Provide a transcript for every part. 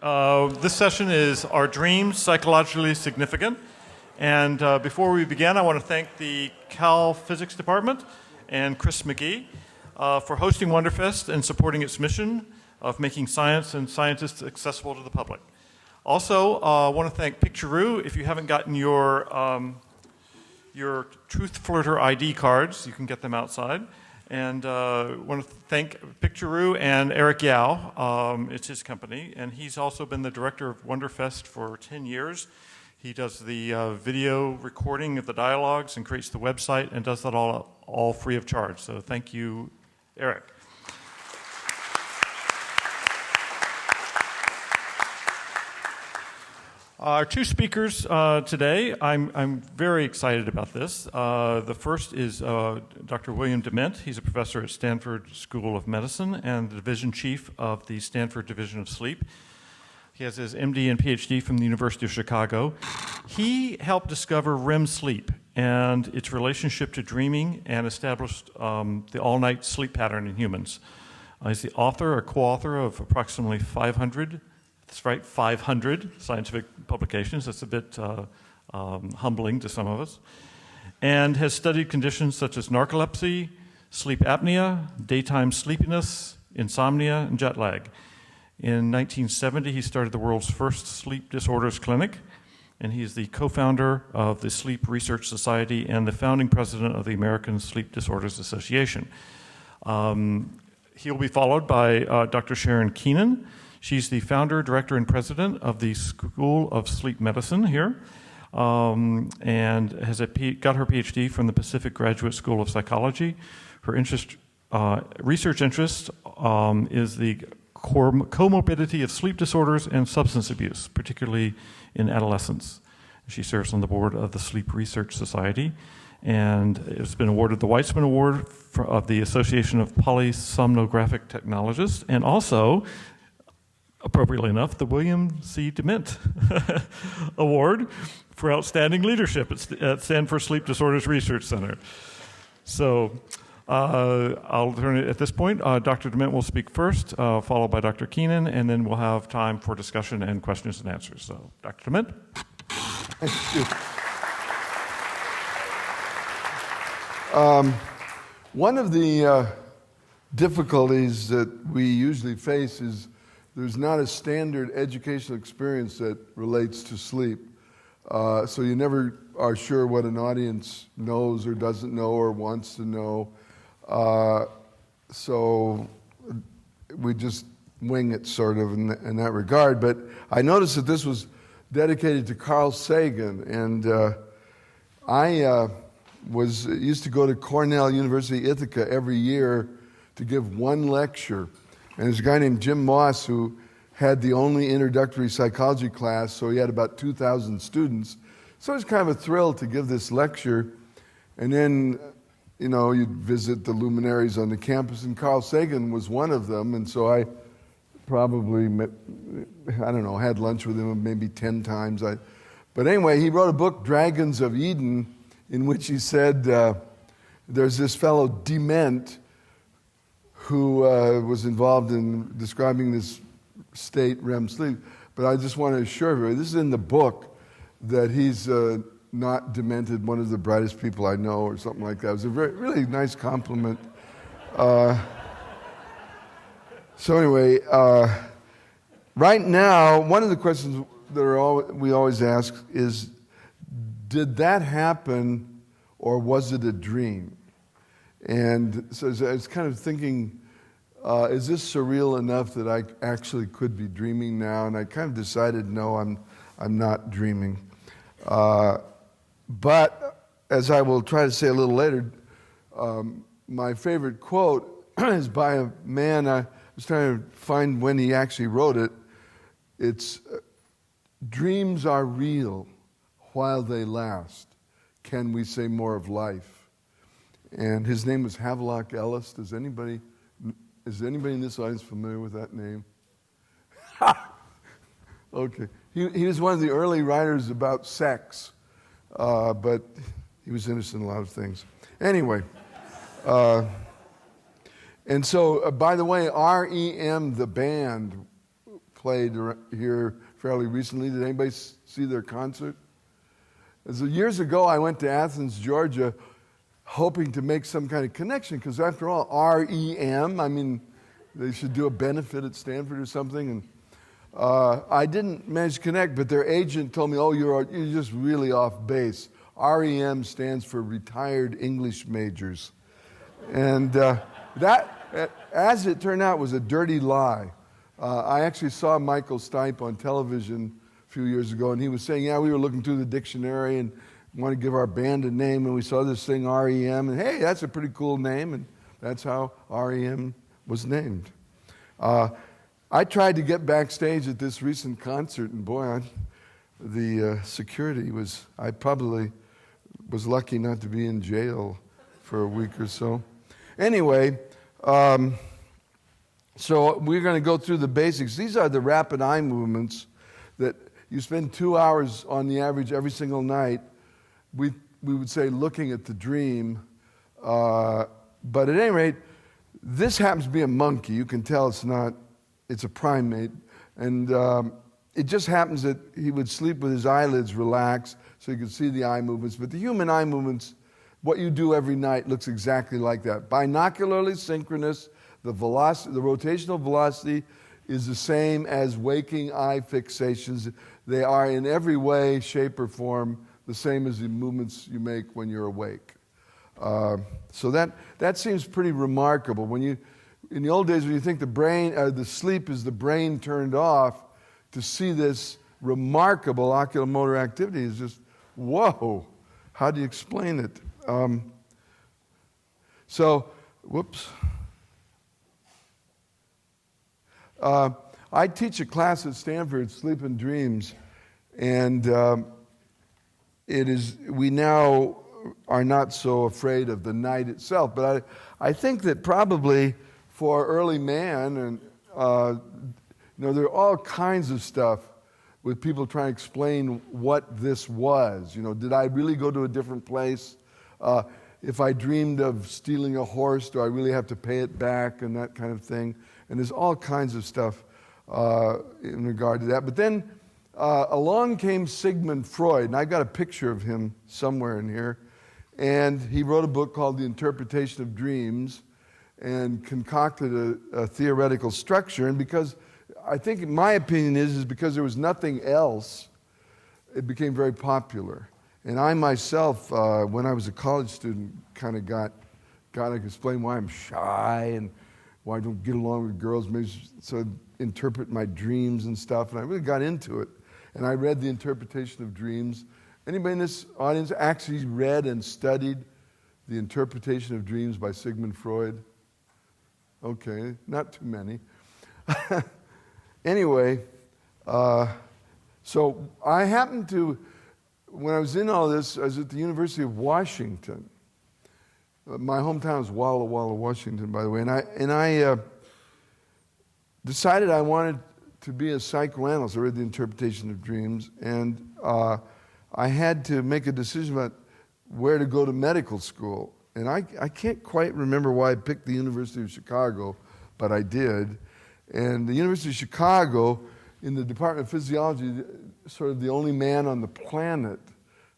This session is Are Dreams Psychologically Significant? And before we begin, I want to thank the Cal Physics Department and Chris McGee for hosting Wonderfest and supporting its mission of making science and scientists accessible to the public. Also, I want to thank Picturoo. If you haven't gotten your Truth Flirter ID cards, you can get them outside. And I want to thank Picturoo and Eric Yao. It's his company. And he's also been the director of Wonderfest for 10 years. He does the video recording of the dialogues and creates the website and does that all free of charge. So thank you, Eric. Our two speakers today, I'm very excited about this. The first is Dr. William Dement. He's a professor at Stanford School of Medicine and the division chief of the Stanford Division of Sleep. He has his MD and PhD from the University of Chicago. He helped discover REM sleep and its relationship to dreaming and established the all-night sleep pattern in humans. He's the author or co-author of approximately 500 scientific publications. That's a bit humbling to some of us. And has studied conditions such as narcolepsy, sleep apnea, daytime sleepiness, insomnia, and jet lag. In 1970, he started the world's first sleep disorders clinic, and he is the co-founder of the Sleep Research Society and the founding president of the American Sleep Disorders Association. He'll be followed by Dr. Sharon Keenan. She's the founder, director, and president of the School of Sleep Medicine here, and has got her PhD from the Pacific Graduate School of Psychology. Her research interest is the comorbidity of sleep disorders and substance abuse, particularly in adolescents. She serves on the board of the Sleep Research Society, and has been awarded the Weizmann Award of the Association of Polysomnographic Technologists, and also, appropriately enough, the William C. Dement Award for Outstanding Leadership at Stanford Sleep Disorders Research Center. So I'll turn it at this point. Dr. Dement will speak first, followed by Dr. Keenan, and then we'll have time for discussion and questions and answers. So, Dr. Dement. Thank you. One of the difficulties that we usually face is there's not a standard educational experience that relates to sleep. So you never are sure what an audience knows or doesn't know or wants to know. So we just wing it sort of in that regard. But I noticed that this was dedicated to Carl Sagan. And I used to go to Cornell University, Ithaca every year to give one lecture. And there's a guy named Jim Moss who had the only introductory psychology class, so he had about 2,000 students. So it was kind of a thrill to give this lecture. And then, you'd visit the luminaries on the campus, and Carl Sagan was one of them. And so I probably, had lunch with him maybe 10 times. But anyway, he wrote a book, Dragons of Eden, in which he said there's this fellow Dement who was involved in describing this state, REM sleep. But I just want to assure everybody, this is in the book, that he's not demented, one of the brightest people I know, or something like that. It was a really nice compliment. So anyway, right now, one of the questions that we always ask is, did that happen, or was it a dream? And so I was kind of thinking, is this surreal enough that I actually could be dreaming now? And I kind of decided, no, I'm not dreaming. But as I will try to say a little later, my favorite quote is by a man. I was trying to find when he actually wrote it. It's, "Dreams are real while they last. Can we say more of life?" And his name was Havelock Ellis. Is anybody in this audience familiar with that name? Okay. He was one of the early writers about sex, but he was interested in a lot of things. Anyway, and so, by the way, REM, the band, played here fairly recently. Did anybody see their concert? So years ago, I went to Athens, Georgia, hoping to make some kind of connection, because after all, REM, I mean, they should do a benefit at Stanford or something. And I didn't manage to connect, but their agent told me, oh, you're just really off base. REM stands for Retired English Majors. And that, as it turned out, was a dirty lie. I actually saw Michael Stipe on television a few years ago, and he was saying, yeah, we were looking through the dictionary and want to give our band a name, and we saw this thing REM, and hey, that's a pretty cool name, and that's how REM was named. I tried to get backstage at this recent concert, and boy, the security I probably was lucky not to be in jail for a week or so. Anyway, so we're going to go through the basics. These are the rapid eye movements that you spend 2 hours on the average every single night. We would say looking at the dream. But at any rate, this happens to be a monkey. You can tell it's a primate. And it just happens that he would sleep with his eyelids relaxed so you could see the eye movements. But the human eye movements, what you do every night, looks exactly like that. Binocularly synchronous, the rotational velocity is the same as waking eye fixations. They are in every way, shape, or form the same as the movements you make when you're awake. So that seems pretty remarkable. In the old days, when you think the sleep is the brain turned off, to see this remarkable oculomotor activity is just, whoa, how do you explain it? Whoops. I teach a class at Stanford, Sleep and Dreams, and we now are not so afraid of the night itself, but I think that probably for early man, and there are all kinds of stuff with people trying to explain what this was. Did I really go to a different place? If I dreamed of stealing a horse, do I really have to pay it back, and that kind of thing? And there's all kinds of stuff in regard to that. But then along came Sigmund Freud, and I've got a picture of him somewhere in here. And he wrote a book called The Interpretation of Dreams and concocted a theoretical structure. And because, I think my opinion is because there was nothing else, it became very popular. And I myself, when I was a college student, kind of got to explain why I'm shy and why I don't get along with girls, maybe so I'd interpret my dreams and stuff. And I really got into it. And I read The Interpretation of Dreams. Anybody in this audience actually read and studied The Interpretation of Dreams by Sigmund Freud? Okay, not too many. Anyway, so I happened to, when I was in all this, I was at the University of Washington. My hometown is Walla Walla, Washington, by the way. And I decided I wanted to be a psychoanalyst. I read The Interpretation of Dreams, and I had to make a decision about where to go to medical school. And I can't quite remember why I picked the University of Chicago, but I did. And the University of Chicago, in the Department of Physiology, sort of the only man on the planet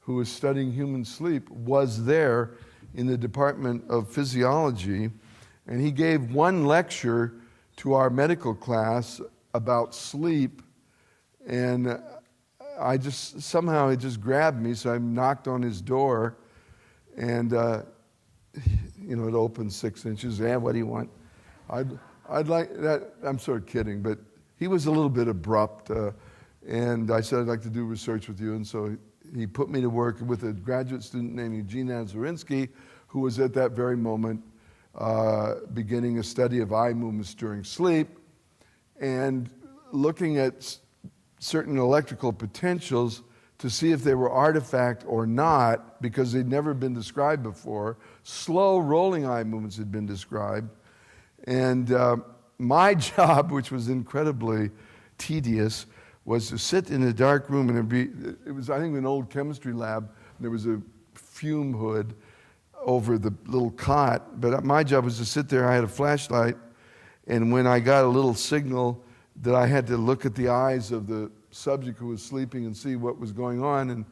who was studying human sleep was there in the Department of Physiology. And he gave one lecture to our medical class about sleep, and somehow it just grabbed me, so I knocked on his door, and it opened 6 inches. Yeah, what do you want? I'd like that. I'm sort of kidding, but he was a little bit abrupt, and I said I'd like to do research with you, and so he put me to work with a graduate student named Eugene Azarinsky, who was at that very moment beginning a study of eye movements during sleep, and looking at certain electrical potentials to see if they were artifact or not, because they'd never been described before. Slow rolling eye movements had been described. And my job, which was incredibly tedious, was to sit in a dark room, and it was, I think, an old chemistry lab. There was a fume hood over the little cot, but my job was to sit there. I had a flashlight, and when I got a little signal that I had to look at the eyes of the subject who was sleeping and see what was going on. And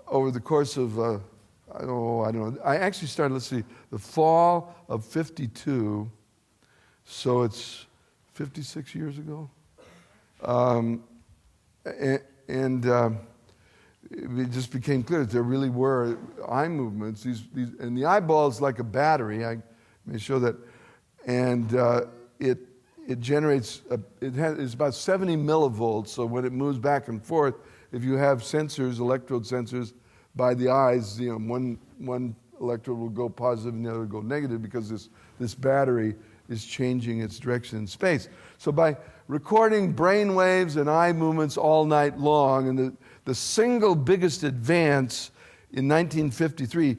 over the course of, I don't know, I actually started, let's see, the fall of 52, so it's 56 years ago. It just became clear that there really were eye movements. And the eyeball is like a battery. I may show that. And it generates, it's about 70 millivolts. So when it moves back and forth, if you have sensors, electrode sensors, by the eyes, one electrode will go positive and the other will go negative because this battery is changing its direction in space. So by recording brain waves and eye movements all night long, and the single biggest advance in 1953,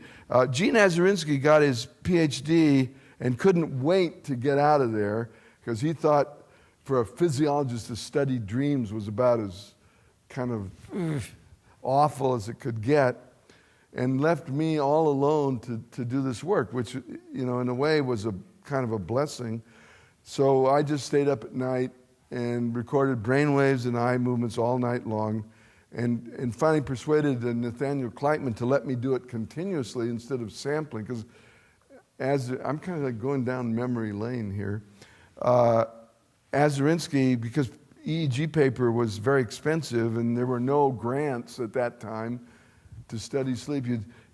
Gene Azarinsky got his PhD and couldn't wait to get out of there because he thought for a physiologist to study dreams was about as kind of awful as it could get, and left me all alone to do this work, which, in a way was a kind of a blessing. So I just stayed up at night and recorded brainwaves and eye movements all night long, and finally persuaded Nathaniel Kleitman to let me do it continuously instead of sampling, because I'm kind of like going down memory lane here. Azarinsky, because EEG paper was very expensive and there were no grants at that time to study sleep,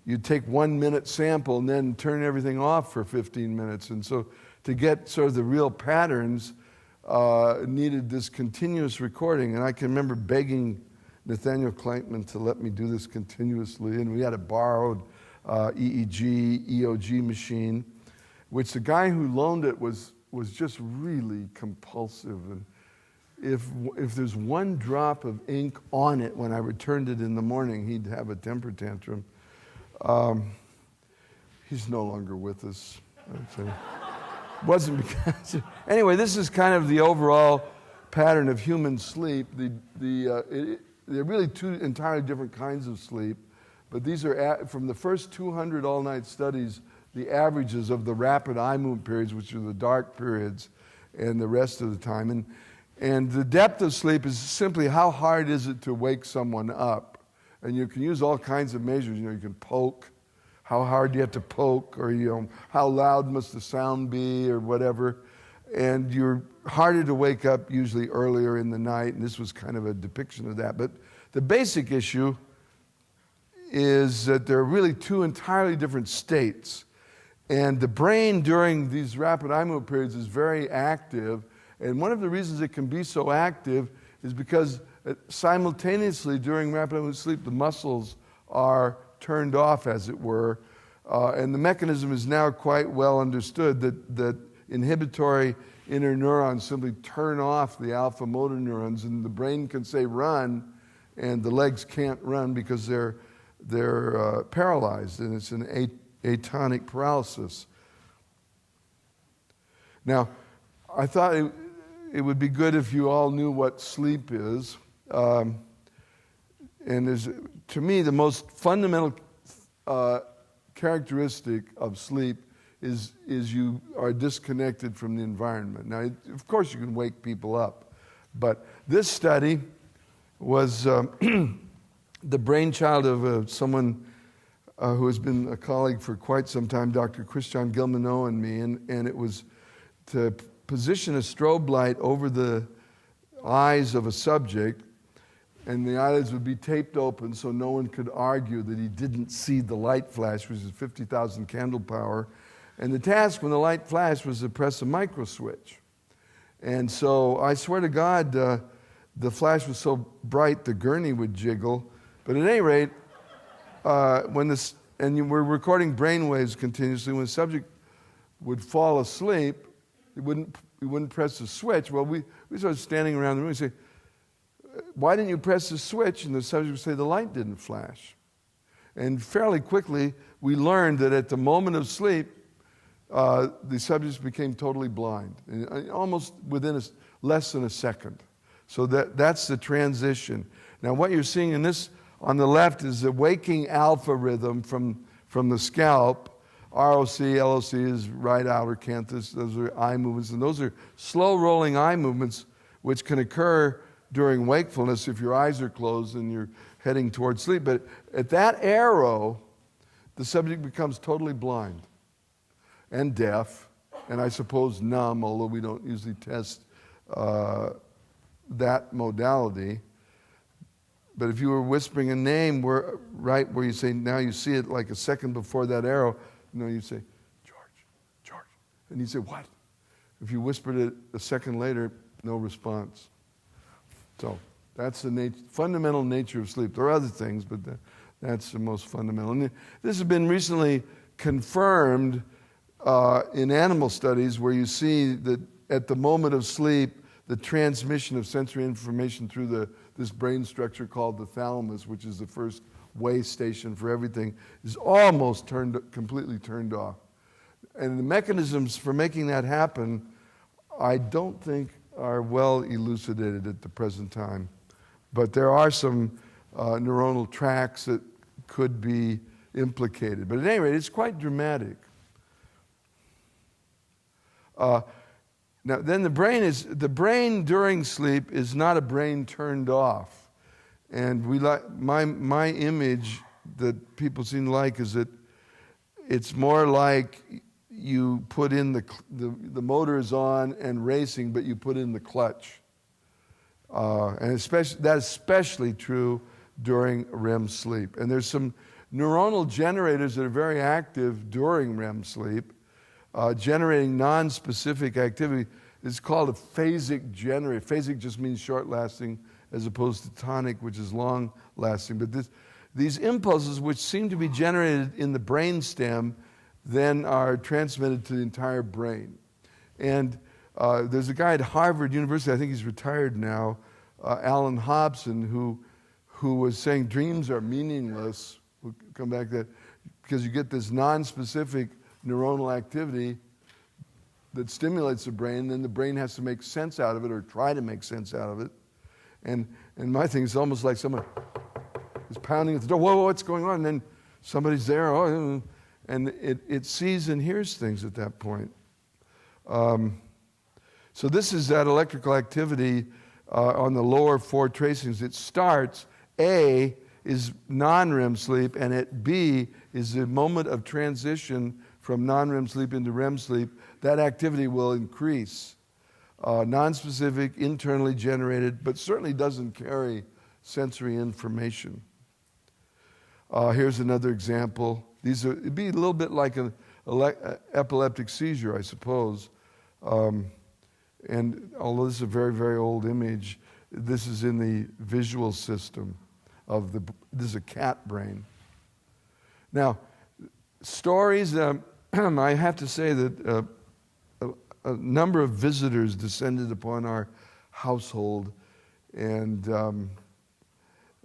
you'd take 1 minute sample and then turn everything off for 15 minutes. And so to get sort of the real patterns, needed this continuous recording. And I can remember begging Nathaniel Kleitman to let me do this continuously. And we had a borrowed EEG, EOG machine, which the guy who loaned it was just really compulsive. And if there's one drop of ink on it when I returned it in the morning, he'd have a temper tantrum. He's no longer with us, I'd say. Wasn't because... Anyway, this is kind of the overall pattern of human sleep. They're really two entirely different kinds of sleep, but these are, from the first 200 all-night studies, the averages of the rapid eye movement periods, which are the dark periods, and the rest of the time. And the depth of sleep is simply how hard is it to wake someone up. And you can use all kinds of measures. You can poke. How hard do you have to poke? Or how loud must the sound be, or whatever. And you're harder to wake up usually earlier in the night, and this was kind of a depiction of that. But the basic issue is that there are really two entirely different states. And the brain during these rapid eye movement periods is very active. And one of the reasons it can be so active is because simultaneously during rapid eye movement sleep, the muscles are turned off, as it were. And the mechanism is now quite well understood that inhibitory inner neurons simply turn off the alpha motor neurons, and the brain can say run, and the legs can't run because they're paralyzed, and it's an atonic paralysis. Now, I thought it would be good if you all knew what sleep is. And to me, the most fundamental characteristic of sleep is you are disconnected from the environment. Now, of course, you can wake people up, but this study was the brainchild of someone who has been a colleague for quite some time, Dr. Christian Gilmanot and me, and it was to position a strobe light over the eyes of a subject, and the eyelids would be taped open so no one could argue that he didn't see the light flash, which is 50,000 candle power. And the task when the light flashed was to press a micro switch. And so I swear to God, the flash was so bright the gurney would jiggle. But at any rate, and we're recording brain waves continuously, when the subject would fall asleep, he wouldn't press the switch. Well, we started standing around the room and say, why didn't you press the switch? And the subject would say, the light didn't flash. And fairly quickly, we learned that at the moment of sleep, the subjects became totally blind, and almost within less than a second. So that's the transition. Now, what you're seeing in this on the left is the waking alpha rhythm from the scalp. ROC, LOC is right outer canthus. Those are eye movements, and those are slow rolling eye movements which can occur during wakefulness if your eyes are closed and you're heading towards sleep. But at that arrow, the subject becomes totally blind and deaf, and I suppose numb, although we don't usually test that modality. But if you were whispering a name right where you say, now you see it like a second before that arrow, you say, George, George. And you say, what? If you whispered it a second later, no response. So that's the fundamental nature of sleep. There are other things, but that's the most fundamental. And this has been recently confirmed in animal studies where you see that at the moment of sleep, the transmission of sensory information through this brain structure called the thalamus, which is the first way station for everything, is almost completely turned off. And the mechanisms for making that happen, I don't think are well elucidated at the present time. But there are some neuronal tracks that could be implicated. But at any rate, it's quite dramatic. Now, then the brain during sleep is not a brain turned off. And my image that people seem to like is that it's more like you put in the motor is on and racing, but you put in the clutch. And that's especially true during REM sleep. And there's some neuronal generators that are very active during REM sleep, generating non-specific activity. It's called a phasic generator. Phasic just means short-lasting as opposed to tonic, which is long-lasting. But these impulses, which seem to be generated in the brainstem, then are transmitted to the entire brain. And there's a guy at Harvard University, I think he's retired now, Alan Hobson, who was saying dreams are meaningless. We'll come back to that, because you get this non-specific neuronal activity that stimulates the brain, then the brain has to make sense out of it or try to make sense out of it. And my thing is almost like someone is pounding at the door. Whoa, what's going on? And then somebody's there, and it sees and hears things at that point. So this is that electrical activity on the lower four tracings. It starts, A is non-REM sleep, and at B is the moment of transition from non-REM sleep into REM sleep. That activity will increase. Non-specific, internally generated, but certainly doesn't carry sensory information. Here's another example. It'd be a little bit like an epileptic seizure, I suppose. And although this is a very, very old image, this is in the visual system this is a cat brain. Now, stories, I have to say that a number of visitors descended upon our household, and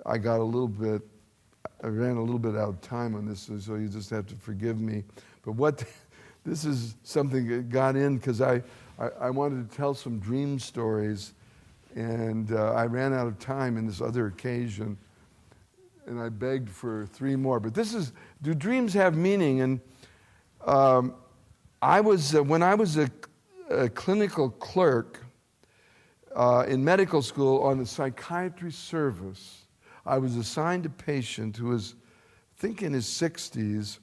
I ran a little bit out of time on this, so you just have to forgive me. But this is something that got in because I wanted to tell some dream stories, and I ran out of time in this other occasion, and I begged for 3 more. But do dreams have meaning? And when I was a clinical clerk in medical school on the psychiatry service, I was assigned a patient who was, I think, in his 60s,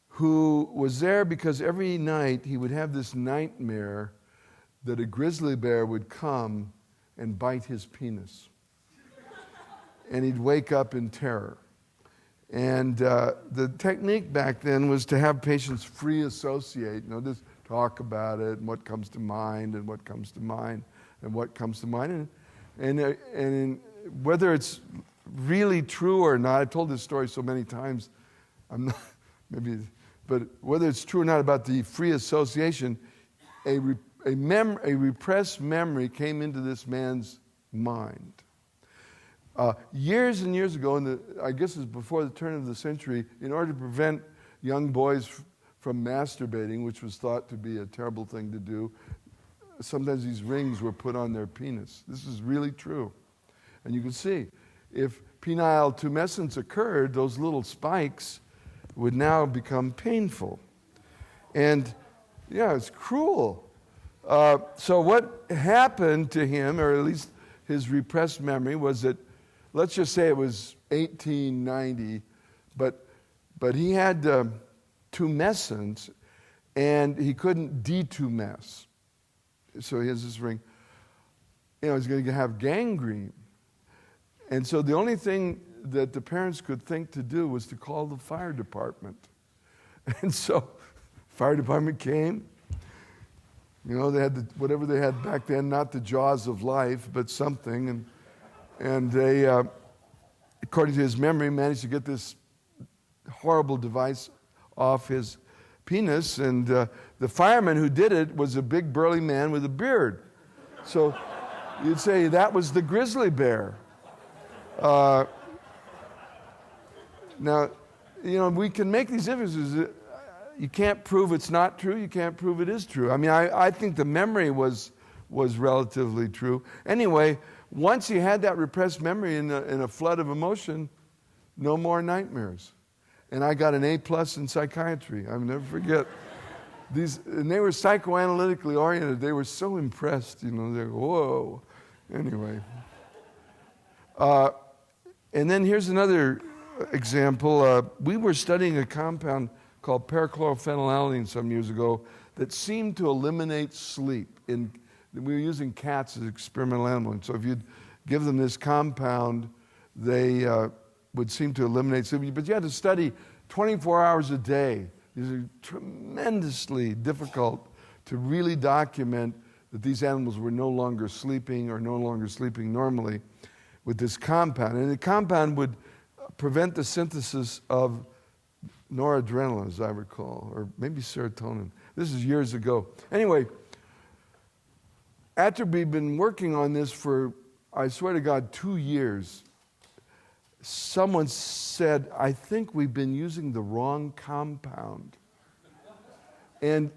who was there because every night he would have this nightmare that a grizzly bear would come and bite his penis. And he'd wake up in terror. And the technique back then was to have patients free associate, just talk about it and what comes to mind and what comes to mind and what comes to mind. And whether it's really true or not, I've told this story so many times, but whether it's true or not about the free association, a repressed memory came into this man's mind. Years and years ago, I guess it was before the turn of the century, in order to prevent young boys from masturbating, which was thought to be a terrible thing to do, sometimes these rings were put on their penis. This is really true. And you can see, if penile tumescence occurred, those little spikes would now become painful. And yeah, it's cruel. So what happened to him, or at least his repressed memory, was that, let's just say it was 1890, but he had tumescence, and he couldn't detumesce. So he has this ring. He's going to have gangrene. And so the only thing that the parents could think to do was to call the fire department. And so fire department came. They had whatever they had back then, not the jaws of life, but something. And they, according to his memory, managed to get this horrible device off his penis. And the fireman who did it was a big burly man with a beard. So you'd say that was the grizzly bear. Now, we can make these inferences. You can't prove it's not true. You can't prove it is true. I mean, I think the memory was relatively true. Anyway, once he had that repressed memory in a flood of emotion, no more nightmares. And I got an A+ in psychiatry. I'll never forget. And they were psychoanalytically oriented. They were so impressed. They go, whoa. Anyway. And then here's another example. We were studying a compound called perchlorophenylalanine some years ago that seemed to eliminate sleep. We were using cats as experimental animals. So if you'd give them this compound, they would seem to eliminate sleep. But you had to study 24 hours a day. These are tremendously difficult to really document that these animals were no longer sleeping or no longer sleeping normally with this compound. And the compound would prevent the synthesis of noradrenaline, as I recall, or maybe serotonin. This is years ago. Anyway, after we've been working on this for, I swear to God, 2 years, someone said, I think we've been using the wrong compound. And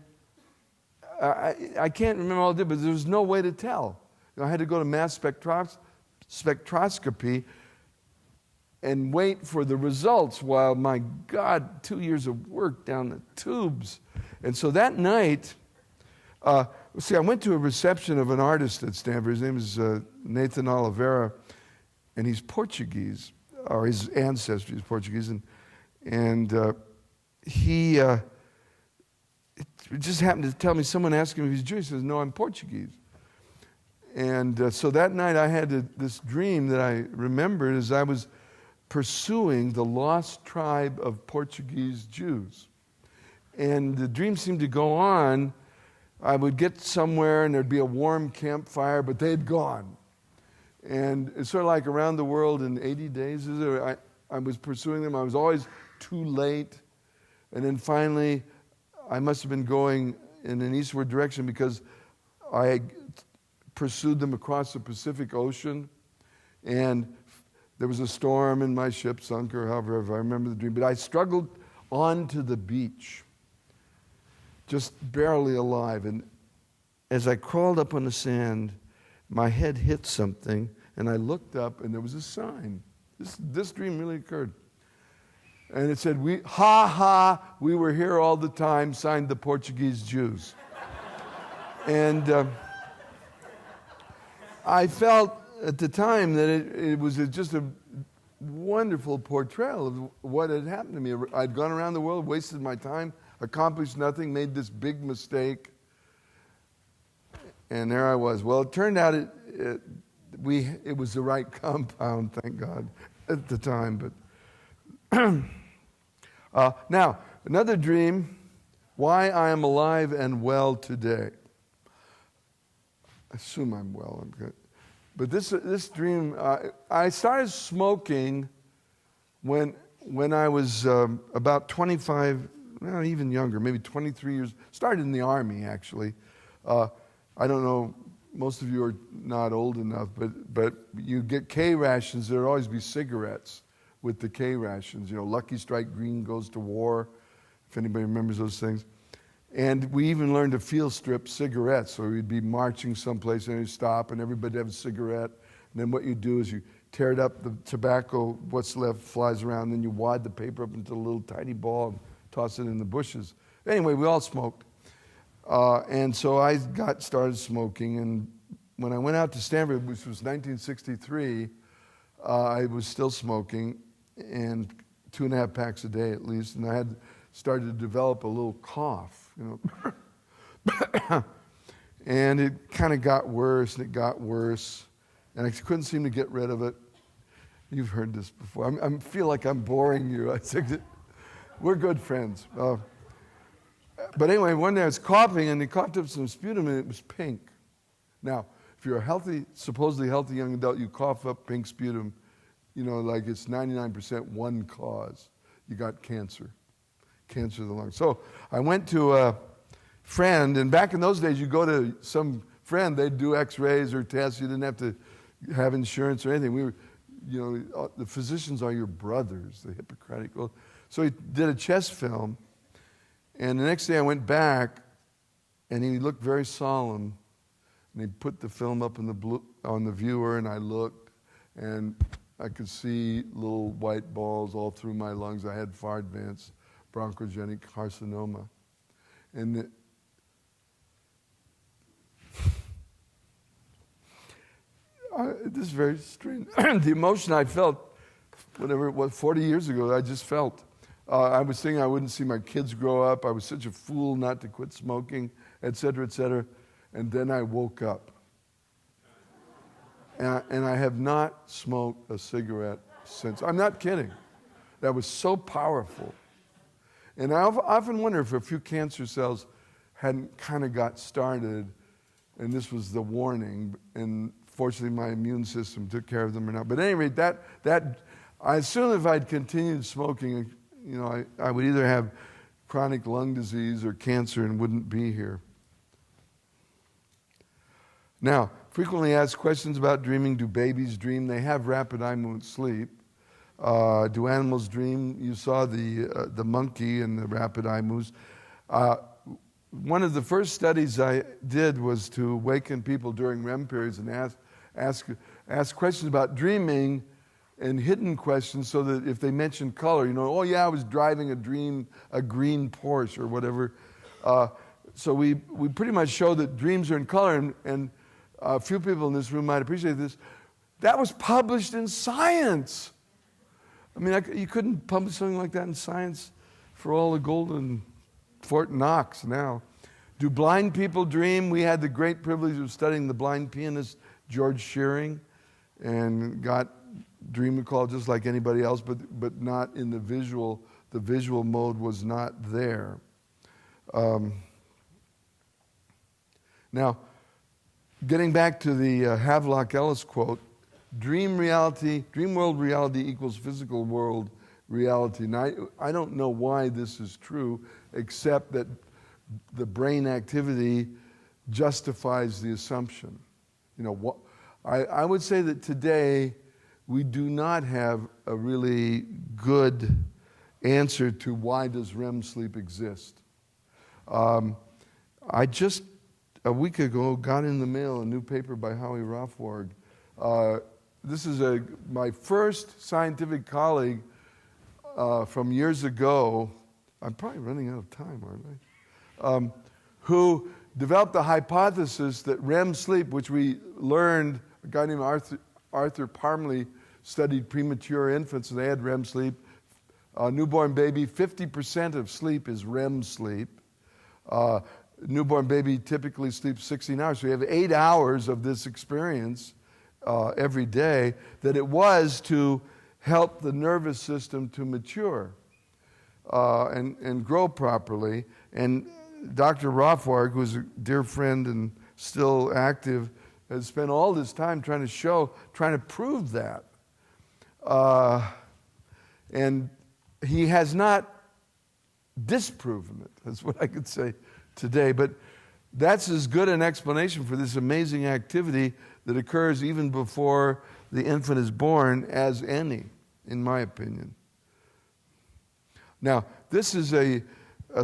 I can't remember all it did, but there was no way to tell. I had to go to mass spectroscopy and wait for the results while, my God, 2 years of work down the tubes. And so that night, I went to a reception of an artist at Stanford. His name is Nathan Oliveira, and he's Portuguese, or his ancestry is Portuguese. And he just happened to tell me, someone asked him if he's Jewish. He says, no, I'm Portuguese. And so that night I had this dream that I remembered as I was pursuing the lost tribe of Portuguese Jews. And the dream seemed to go on. I would get somewhere and there'd be a warm campfire, but they had gone. And it's sort of like Around the World in 80 days. I was pursuing them. I was always too late. And then finally, I must have been going in an eastward direction because I pursued them across the Pacific Ocean. And there was a storm and my ship sunk, or however, if I remember the dream. But I struggled onto the beach, just barely alive. And as I crawled up on the sand, my head hit something, and I looked up, and there was a sign. This dream really occurred. And it said, we were here all the time, signed the Portuguese Jews. And I felt at the time that it was just a wonderful portrayal of what had happened to me. I'd gone around the world, wasted my time, accomplished nothing, made this big mistake, and there I was. Well, it turned out it was the right compound, thank God, at the time. But now, another dream, why I am alive and well today. I assume I'm well. I'm good. But this dream, I started smoking when I was about 25, well, even younger, maybe 23 years. Started in the Army, actually. I don't know, most of you are not old enough, but you get K rations. There would always be cigarettes with the K rations. Lucky Strike Green goes to war, if anybody remembers those things. And we even learned to field strip cigarettes. So we'd be marching someplace and you'd stop and everybody would have a cigarette. And then what you do is you tear it up, the tobacco, what's left flies around, and then you wad the paper up into a little tiny ball and toss it in the bushes. Anyway, we all smoked. And so I started smoking, and when I went out to Stanford, which was 1963, I was still smoking, and 2.5 packs a day at least, and I had started to develop a little cough, and it kind of got worse, and it got worse, and I couldn't seem to get rid of it. You've heard this before. I feel like I'm boring you. I think we're good friends. But anyway, one day I was coughing, and they coughed up some sputum, and it was pink. Now, if you're a healthy, supposedly healthy young adult, you cough up pink sputum, like it's 99% one cause. You got cancer of the lung. So I went to a friend, and back in those days, you go to some friend, they'd do x-rays or tests. You didn't have to have insurance or anything. We were, the physicians are your brothers, the Hippocratic oath. So he did a chest film, and the next day I went back, and he looked very solemn, and he put the film up on the viewer, and I looked, and I could see little white balls all through my lungs. I had far advanced bronchogenic carcinoma. And this is very strange. The emotion I felt, whatever it was, 40 years ago, I just felt. I was thinking I wouldn't see my kids grow up. I was such a fool not to quit smoking, et cetera, et cetera. And then I woke up. And I have not smoked a cigarette since. I'm not kidding. That was so powerful. And I often wonder if a few cancer cells hadn't kind of got started, and this was the warning, and fortunately my immune system took care of them or not. But at any rate, I assume if I'd continued smoking, I would either have chronic lung disease or cancer and wouldn't be here. Now, frequently asked questions about dreaming. Do babies dream? They have rapid eye movement sleep. Do animals dream? You saw the monkey and the rapid eye moves. One of the first studies I did was to awaken people during REM periods and ask questions about dreaming and hidden questions, so that if they mentioned color, oh yeah, I was driving a green Porsche or whatever. So we pretty much show that dreams are in color, and a few people in this room might appreciate this. That was published in Science. I mean, you couldn't publish something like that in Science for all the golden Fort Knox now. Do blind people dream? We had the great privilege of studying the blind pianist George Shearing, and got dream recall just like anybody else, but not in the visual. The visual mode was not there. Now, getting back to the Havelock Ellis quote, dream world reality equals physical world reality. Now, I don't know why this is true, except that the brain activity justifies the assumption. I would say that today we do not have a really good answer to why does REM sleep exist. I just a week ago got in the mail a new paper by Howie Rothward. This is my first scientific colleague from years ago. I'm probably running out of time, aren't I? Who developed the hypothesis that REM sleep, which we learned, a guy named Arthur Parmley studied premature infants, and they had REM sleep. A newborn baby, 50% of sleep is REM sleep. Newborn baby typically sleeps 16 hours, so you have 8 hours of this experience every day, that it was to help the nervous system to mature and grow properly. And Dr. Rothward, who's a dear friend and still active, has spent all this time trying to prove that. And he has not disproven it, that's what I could say today. But that's as good an explanation for this amazing activity that occurs even before the infant is born as any, in my opinion. Now, this is a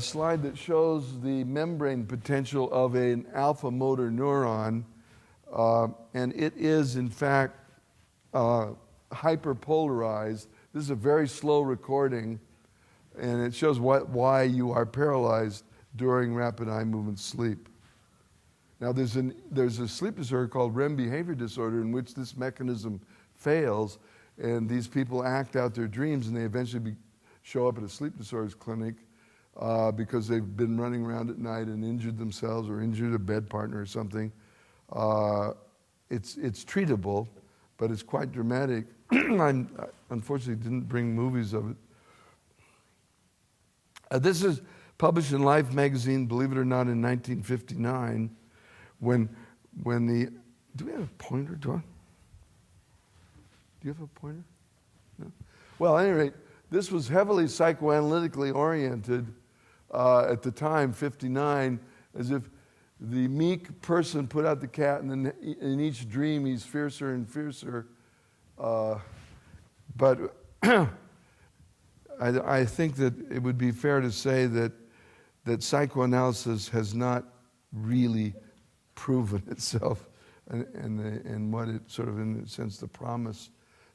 slide that shows the membrane potential of an alpha motor neuron, and it is, in fact, hyperpolarized. This is a very slow recording, and it shows why you are paralyzed during rapid eye movement sleep. Now, there's a sleep disorder called REM behavior disorder in which this mechanism fails, and these people act out their dreams, and they eventually show up at a sleep disorders clinic because they've been running around at night and injured themselves or injured a bed partner or something. It's treatable, but it's quite dramatic. I unfortunately didn't bring movies of it. This is published in Life magazine, believe it or not, in 1959, when the... Do we have a pointer, Dawn? Do you have a pointer? No? Well, at any rate, this was heavily psychoanalytically oriented at the time, 59, as if the meek person put out the cat, and then in each dream he's fiercer and fiercer. But I think that it would be fair to say that psychoanalysis has not really proven itself and what it sort of, in a sense, the promise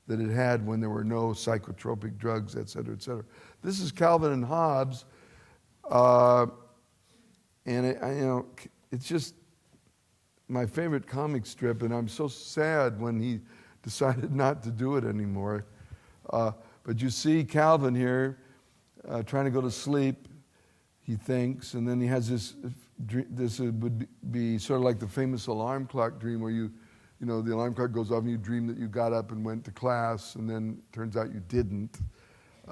that it had when there were no psychotropic drugs, et cetera, et cetera. This is Calvin and Hobbes, and it's just my favorite comic strip, and I'm so sad when he decided not to do it anymore. But you see Calvin here trying to go to sleep, he thinks, and then he has this would be sort of like the famous alarm clock dream where the alarm clock goes off and you dream that you got up and went to class, and then turns out you didn't,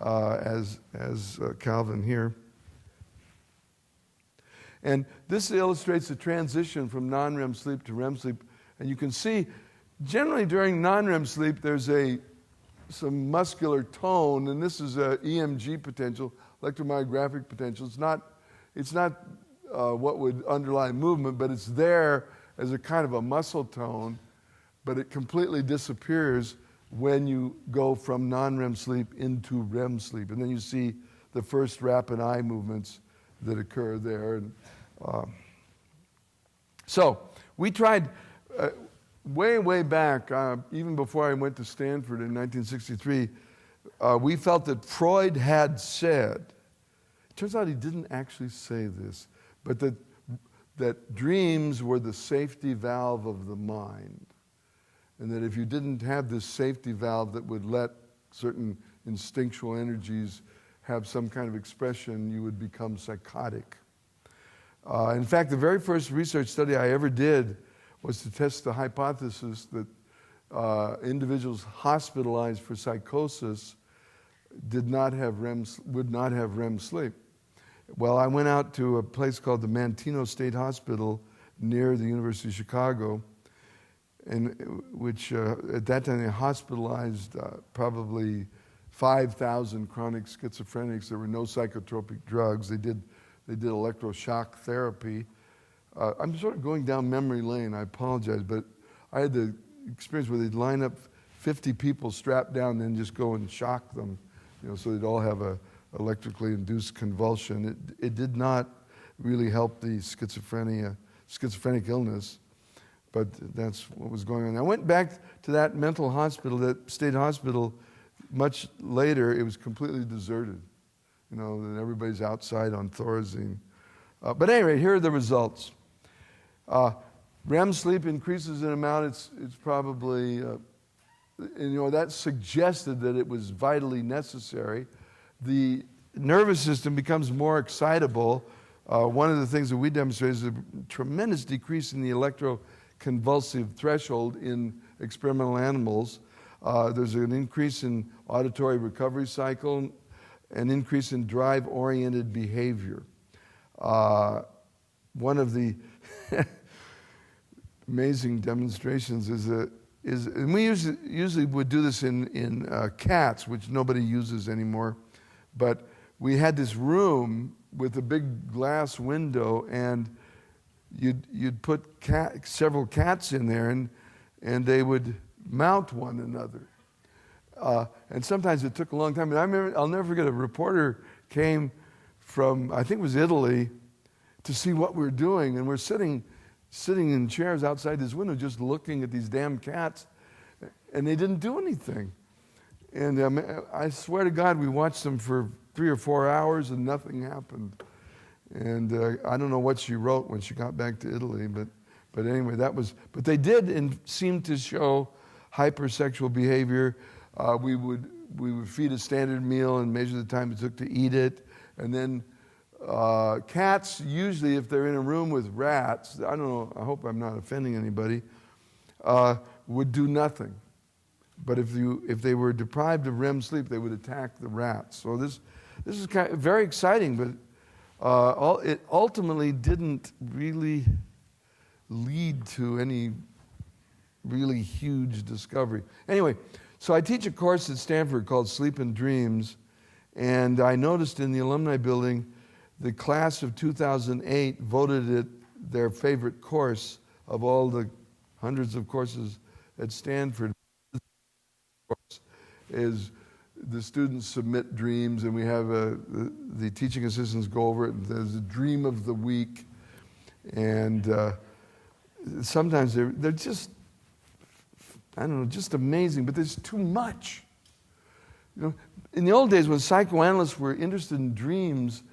as Calvin here. And this illustrates the transition from non-REM sleep to REM sleep. And you can see, generally during non-REM sleep, there's some muscular tone, and this is a EMG potential, electromyographic potential. It's not what would underlie movement, but it's there as a kind of a muscle tone, but it completely disappears when you go from non-REM sleep into REM sleep. And then you see the first rapid eye movements that occur there. And, so we tried way back, even before I went to Stanford in 1963, we felt that Freud had said, it turns out he didn't actually say this, but that dreams were the safety valve of the mind. And that if you didn't have this safety valve that would let certain instinctual energies have some kind of expression, you would become psychotic. In fact, the very first research study I ever did was to test the hypothesis that individuals hospitalized for psychosis would not have REM sleep. Well, I went out to a place called the Manteno State Hospital near the University of Chicago, which at that time they hospitalized probably 5,000 chronic schizophrenics. There were no psychotropic drugs. They did electroshock therapy. I'm sort of going down memory lane. I apologize, but I had the experience where they'd line up 50 people strapped down and then just go and shock them, so they'd all have a electrically induced convulsion. It did not really help the schizophrenic illness, but that's what was going on. I went back to that mental hospital, that state hospital, much later. It was completely deserted. And everybody's outside on Thorazine. But anyway, here are the results. REM sleep increases in amount. It's probably, that suggested that it was vitally necessary. The nervous system becomes more excitable. One of the things that we demonstrated is a tremendous decrease in the electroconvulsive threshold in experimental animals. There's an increase in auditory recovery cycle, an increase in drive-oriented behavior. One of the amazing demonstrations is and we usually would do this in cats, which nobody uses anymore, but we had this room with a big glass window, and you'd put several cats in there, and they would mount one another. And sometimes it took a long time. And I'll never forget, a reporter came from, I think it was Italy, to see what we were doing. And we're sitting in chairs outside this window just looking at these damn cats. And they didn't do anything. And I swear to God, we watched them for 3 or 4 hours and nothing happened. And I don't know what she wrote when she got back to Italy, but anyway, but they did seem to show hypersexual behavior. We would feed a standard meal and measure the time it took to eat it. And then cats, usually if they're in a room with rats, I don't know, I hope I'm not offending anybody, would do nothing. But if they were deprived of REM sleep, they would attack the rats. So this is kind of very exciting, but it ultimately didn't really lead to any really huge discovery. Anyway, so I teach a course at Stanford called Sleep and Dreams, and I noticed in the alumni building, the class of 2008 voted it their favorite course of all the hundreds of courses at Stanford. Is the students submit dreams, and we have the teaching assistants go over it, and there's a dream of the week, and sometimes they're just, I don't know, just amazing, but there's too much. You know, in the old days when psychoanalysts were interested in dreams,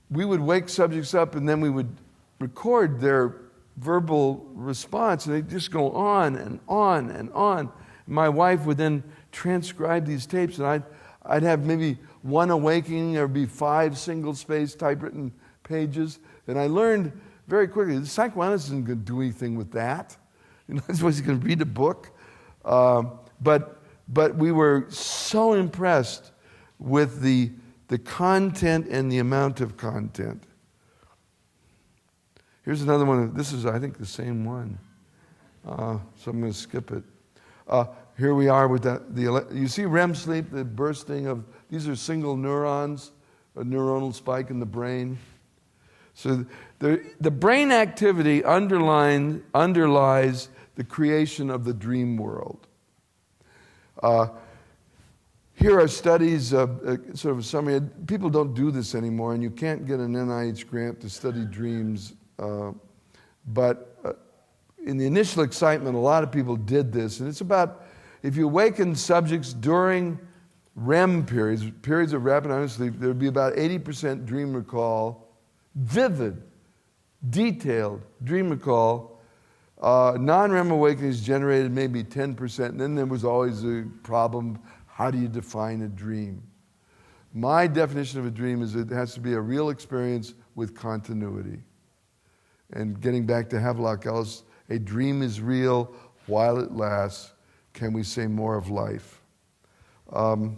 we would wake subjects up and then we would record their verbal response, and they'd just go on and on and on. My wife would then transcribe these tapes, and I'd have maybe one awakening, there'd be 5 single-space typewritten pages, and I learned very quickly, the psychoanalyst isn't going to do anything with that. You know, he's going to read a book. But we were so impressed with the content and the amount of content. Here's another one. This is, I think, the same one. So I'm going to skip it. Here we are with you see REM sleep, the bursting of, these are single neurons, a neuronal spike in the brain. So the brain activity underlies the creation of the dream world. Here are studies, sort of a summary. People don't do this anymore, and you can't get an NIH grant to study dreams. But in the initial excitement, a lot of people did this. And it's about, if you awaken subjects during REM periods of rapid eye sleep, there would be about 80% dream recall, vivid, detailed dream recall. Non-REM awakenings generated maybe 10%, and then there was always a problem, how do you define a dream? My definition of a dream is it has to be a real experience with continuity. And getting back to Havelock Ellis, a dream is real while it lasts. Can we say more of life? I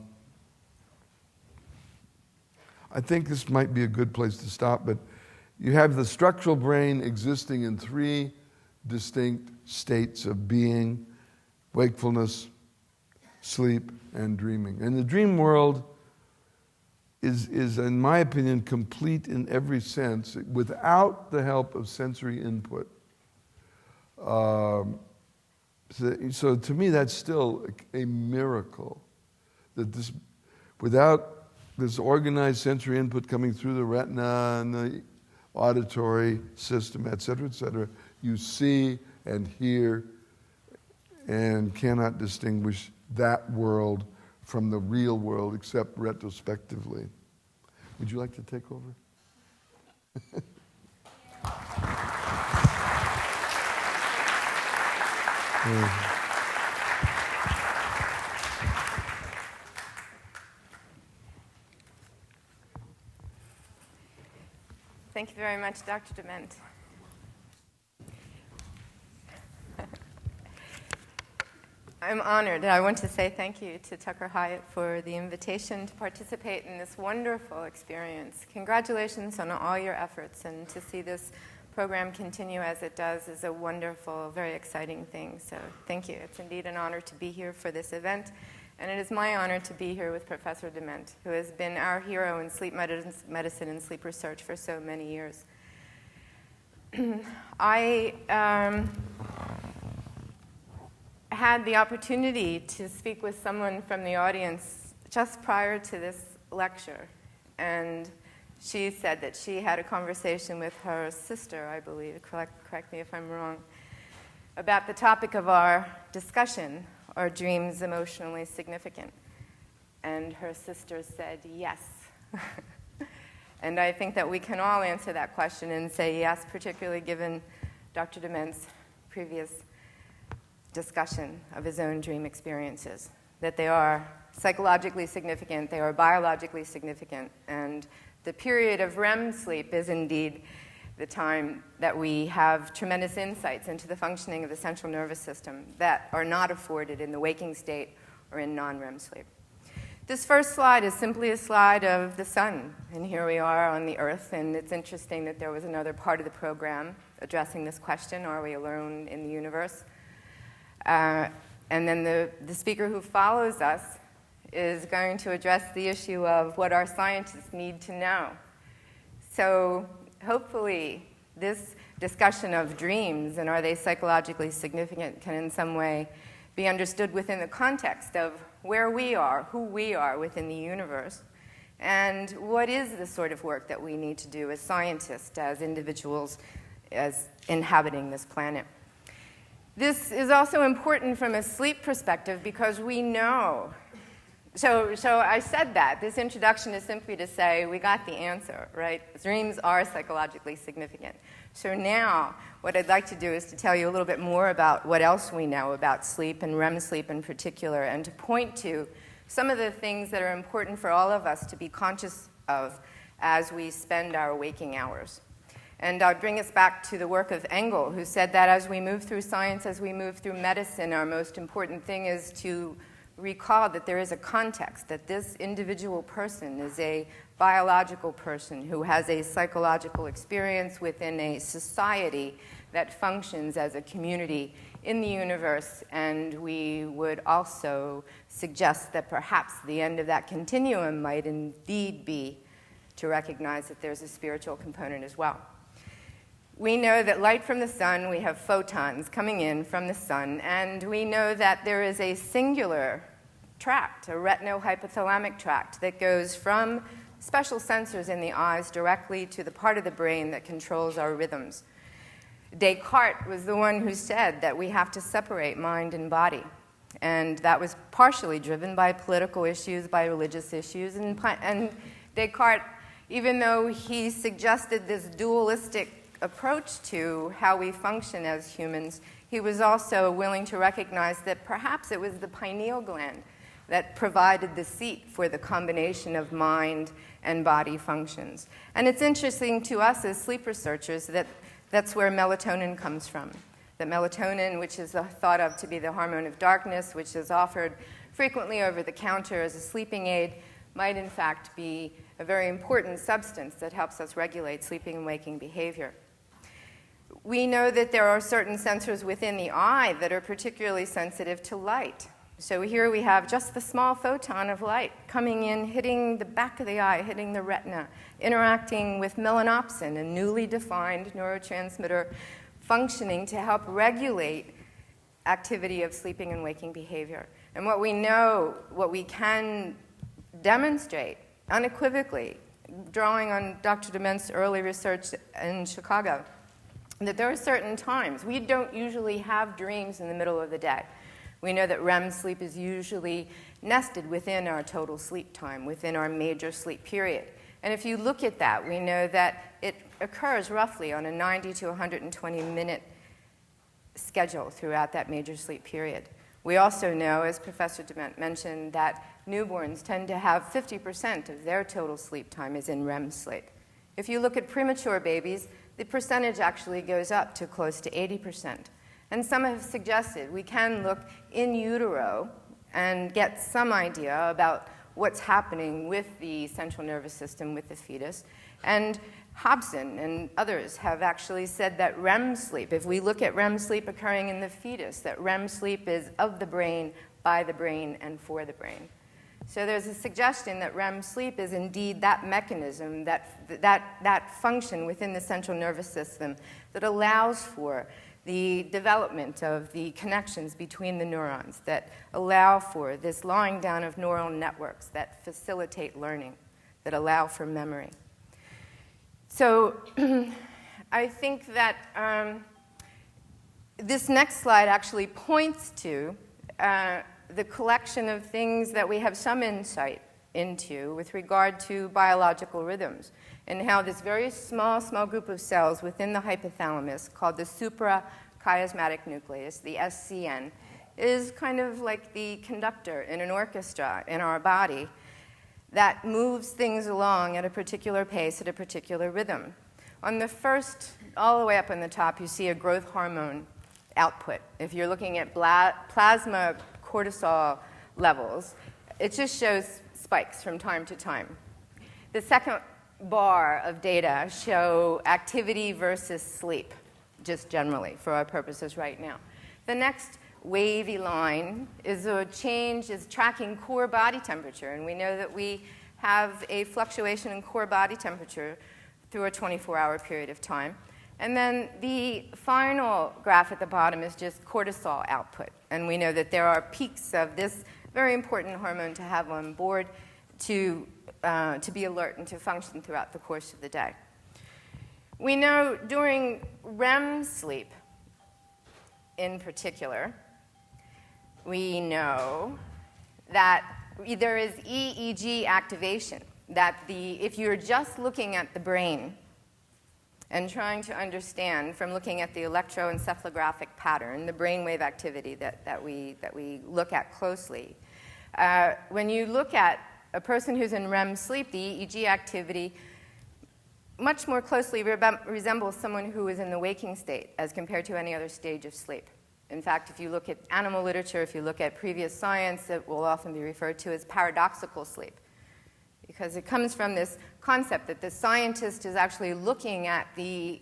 think this might be a good place to stop, but you have the structural brain existing in 3 distinct states of being: wakefulness, sleep, and dreaming. And the dream world is, in my opinion, complete in every sense without the help of sensory input. So to me, that's still a miracle that without this organized sensory input coming through the retina and the auditory system, et cetera, you see and hear and cannot distinguish that world from the real world except retrospectively. Would you like to take over? Thank you very much, Dr. Dement. I'm honored. I want to say thank you to Tucker Hyatt for the invitation to participate in this wonderful experience. Congratulations on all your efforts, and to see this program continue as it does is a wonderful, very exciting thing. So thank you. It's indeed an honor to be here for this event, and it is my honor to be here with Professor Dement, who has been our hero in sleep medicine and sleep research for so many years. I had the opportunity to speak with someone from the audience just prior to this lecture, and she said that she had a conversation with her sister, I believe, correct me if I'm wrong, about the topic of our discussion, are dreams emotionally significant? And her sister said yes. And I think that we can all answer that question and say yes, particularly given Dr. Dement's previous discussion of his own dream experiences, that they are psychologically significant, they are biologically significant, and the period of REM sleep is indeed the time that we have tremendous insights into the functioning of the central nervous system that are not afforded in the waking state or in non-REM sleep. This first slide is simply a slide of the sun, and here we are on the Earth, and it's interesting that there was another part of the program addressing this question, are we alone in the universe? And then the speaker who follows us is going to address the issue of what our scientists need to know. So hopefully this discussion of dreams and are they psychologically significant can in some way be understood within the context of where we are, who we are within the universe, and what is the sort of work that we need to do as scientists, as individuals, as inhabiting this planet. This is also important from a sleep perspective because we know. So I said that. This introduction is simply to say we got the answer, right? Dreams are psychologically significant. So now what I'd like to do is to tell you a little bit more about what else we know about sleep and REM sleep in particular, and to point to some of the things that are important for all of us to be conscious of as we spend our waking hours. And I'll bring us back to the work of Engel, who said that as we move through science, as we move through medicine, our most important thing is to recall that there is a context, that this individual person is a biological person who has a psychological experience within a society that functions as a community in the universe, and we would also suggest that perhaps the end of that continuum might indeed be to recognize that there's a spiritual component as well. We know that light from the sun, we have photons coming in from the sun, and we know that there is a singular tract, a retinohypothalamic tract, that goes from special sensors in the eyes directly to the part of the brain that controls our rhythms. Descartes was the one who said that we have to separate mind and body, and that was partially driven by political issues, by religious issues, and Descartes, even though he suggested this dualistic approach to how we function as humans, he was also willing to recognize that perhaps it was the pineal gland that provided the seat for the combination of mind and body functions. And it's interesting to us as sleep researchers that that's where melatonin comes from. That melatonin, which is thought of to be the hormone of darkness, which is offered frequently over the counter as a sleeping aid, might in fact be a very important substance that helps us regulate sleeping and waking behavior. We know that there are certain sensors within the eye that are particularly sensitive to light. So here we have just the small photon of light coming in, hitting the back of the eye, hitting the retina, interacting with melanopsin, a newly defined neurotransmitter functioning to help regulate activity of sleeping and waking behavior. And what we know, what we can demonstrate unequivocally, drawing on Dr. Dement's early research in Chicago, that there are certain times. We don't usually have dreams in the middle of the day. We know that REM sleep is usually nested within our total sleep time, within our major sleep period. And if you look at that, we know that it occurs roughly on a 90 to 120 minute schedule throughout that major sleep period. We also know, as Professor Dement mentioned, that newborns tend to have 50% of their total sleep time is in REM sleep. If you look at premature babies, the percentage actually goes up to close to 80%. And some have suggested we can look in utero and get some idea about what's happening with the central nervous system with the fetus. And Hobson and others have actually said that REM sleep, if we look at REM sleep occurring in the fetus, that REM sleep is of the brain, by the brain, and for the brain. So there's a suggestion that REM sleep is indeed that mechanism, that function within the central nervous system that allows for the development of the connections between the neurons, that allow for this laying down of neural networks that facilitate learning, that allow for memory. So I think that this next slide actually points to the collection of things that we have some insight into with regard to biological rhythms and how this very small group of cells within the hypothalamus called the suprachiasmatic nucleus, the SCN, is kind of like the conductor in an orchestra in our body that moves things along at a particular pace, at a particular rhythm. On the first, all the way up on the top, you see a growth hormone output. If you're looking at plasma cortisol levels, it just shows spikes from time to time. The second bar of data show activity versus sleep, just generally for our purposes right now. The next wavy line is tracking core body temperature, and we know that we have a fluctuation in core body temperature through a 24-hour period of time. And then the final graph at the bottom is just cortisol output, and we know that there are peaks of this very important hormone to have on board to be alert and to function throughout the course of the day. We know during REM sleep, in particular, we know that there is EEG activation, that if you're just looking at the brain and trying to understand from looking at the electroencephalographic pattern, the brainwave activity that we look at closely, when you look at a person who's in REM sleep, the EEG activity much more closely resembles someone who is in the waking state as compared to any other stage of sleep. In fact, if you look at animal literature, if you look at previous science, it will often be referred to as paradoxical sleep, because it comes from this concept that the scientist is actually looking at the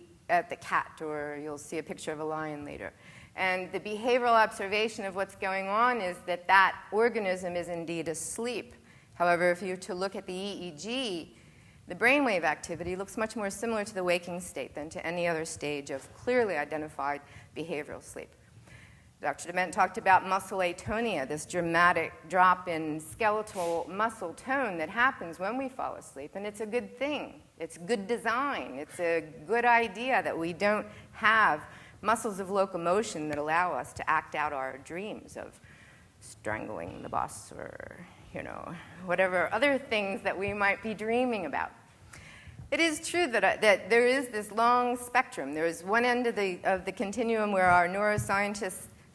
cat, or you'll see a picture of a lion later. And the behavioral observation of what's going on is that that organism is indeed asleep. However, if you were to look at the EEG, the brainwave activity looks much more similar to the waking state than to any other stage of clearly identified behavioral sleep. Dr. Dement talked about muscle atonia, this dramatic drop in skeletal muscle tone that happens when we fall asleep, and it's a good thing. It's good design. It's a good idea that we don't have muscles of locomotion that allow us to act out our dreams of strangling the boss or, whatever other things that we might be dreaming about. It is true that there is this long spectrum. There is one end of the continuum where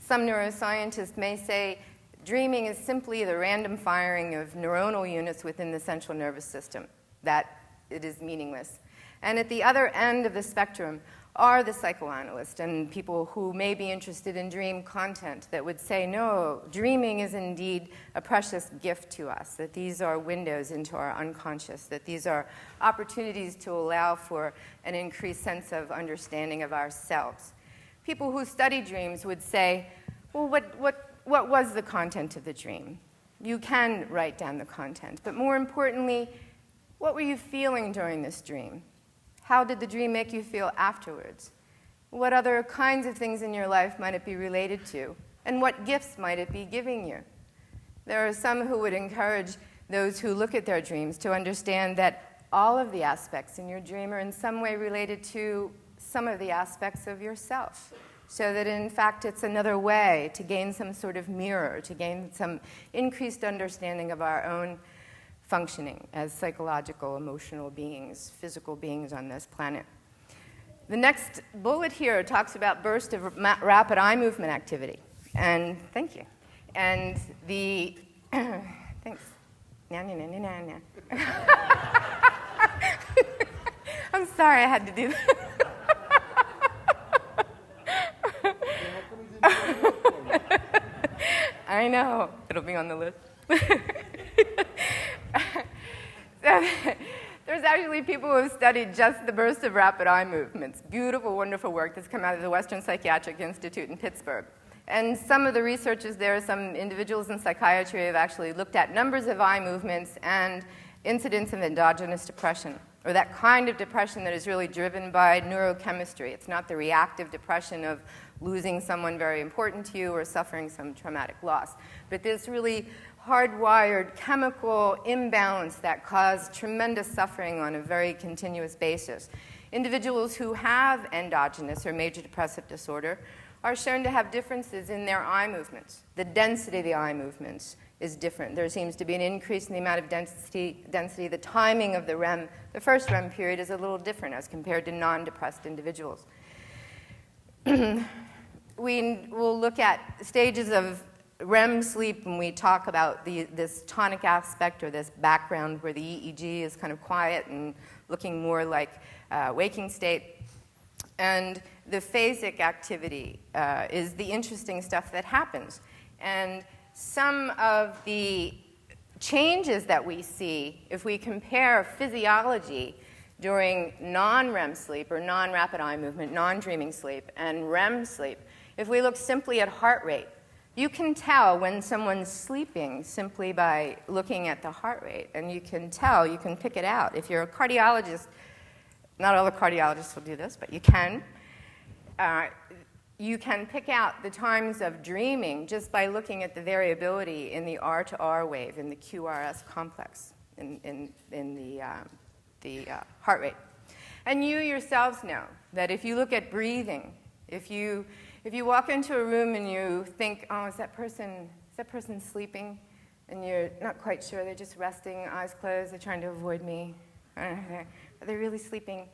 some neuroscientists may say dreaming is simply the random firing of neuronal units within the central nervous system, that it is meaningless. And at the other end of the spectrum are the psychoanalysts and people who may be interested in dream content that would say, no, dreaming is indeed a precious gift to us, that these are windows into our unconscious, that these are opportunities to allow for an increased sense of understanding of ourselves. People who study dreams would say, well, what was the content of the dream? You can write down the content, but more importantly, what were you feeling during this dream? How did the dream make you feel afterwards? What other kinds of things in your life might it be related to? And what gifts might it be giving you? There are some who would encourage those who look at their dreams to understand that all of the aspects in your dream are in some way related to some of the aspects of yourself, so that in fact it's another way to gain some sort of mirror, to gain some increased understanding of our own functioning as psychological, emotional beings, physical beings on this planet. The next bullet here talks about burst of rapid eye movement activity. And thank you. And the thanks. I'm sorry I had to do that. I know. It'll be on the list. There's actually people who have studied just the burst of rapid eye movements. Beautiful, wonderful work that's come out of the Western Psychiatric Institute in Pittsburgh. And some of the researchers there, some individuals in psychiatry, have actually looked at numbers of eye movements and incidence of endogenous depression, or that kind of depression that is really driven by neurochemistry. It's not the reactive depression of losing someone very important to you or suffering some traumatic loss, but this really hardwired chemical imbalance that cause tremendous suffering on a very continuous basis. Individuals who have endogenous or major depressive disorder are shown to have differences in their eye movements. The density of the eye movements is different. There seems to be an increase in the amount of density. The timing of the first REM period is a little different as compared to non-depressed individuals. We will look at stages of REM sleep when we talk about this tonic aspect or this background where the EEG is kind of quiet and looking more like waking state. And the phasic activity is the interesting stuff that happens. And some of the changes that we see, if we compare physiology during non-REM sleep or non-rapid eye movement, non-dreaming sleep, and REM sleep, if we look simply at heart rate, you can tell when someone's sleeping simply by looking at the heart rate. And you can tell, you can pick it out. If you're a cardiologist, not all the cardiologists will do this, but you can. You can pick out the times of dreaming just by looking at the variability in the R to R wave, in the QRS complex, in the heart rate. And you yourselves know that if you look at breathing, if you walk into a room and you think, oh, is that person sleeping? And you're not quite sure, they're just resting, eyes closed, they're trying to avoid me. Are they really sleeping?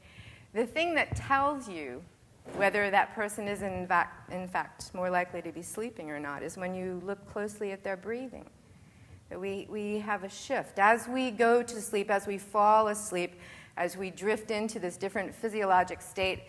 The thing that tells you whether that person is in fact more likely to be sleeping or not is when you look closely at their breathing. We have a shift. As we go to sleep, as we fall asleep, as we drift into this different physiologic state,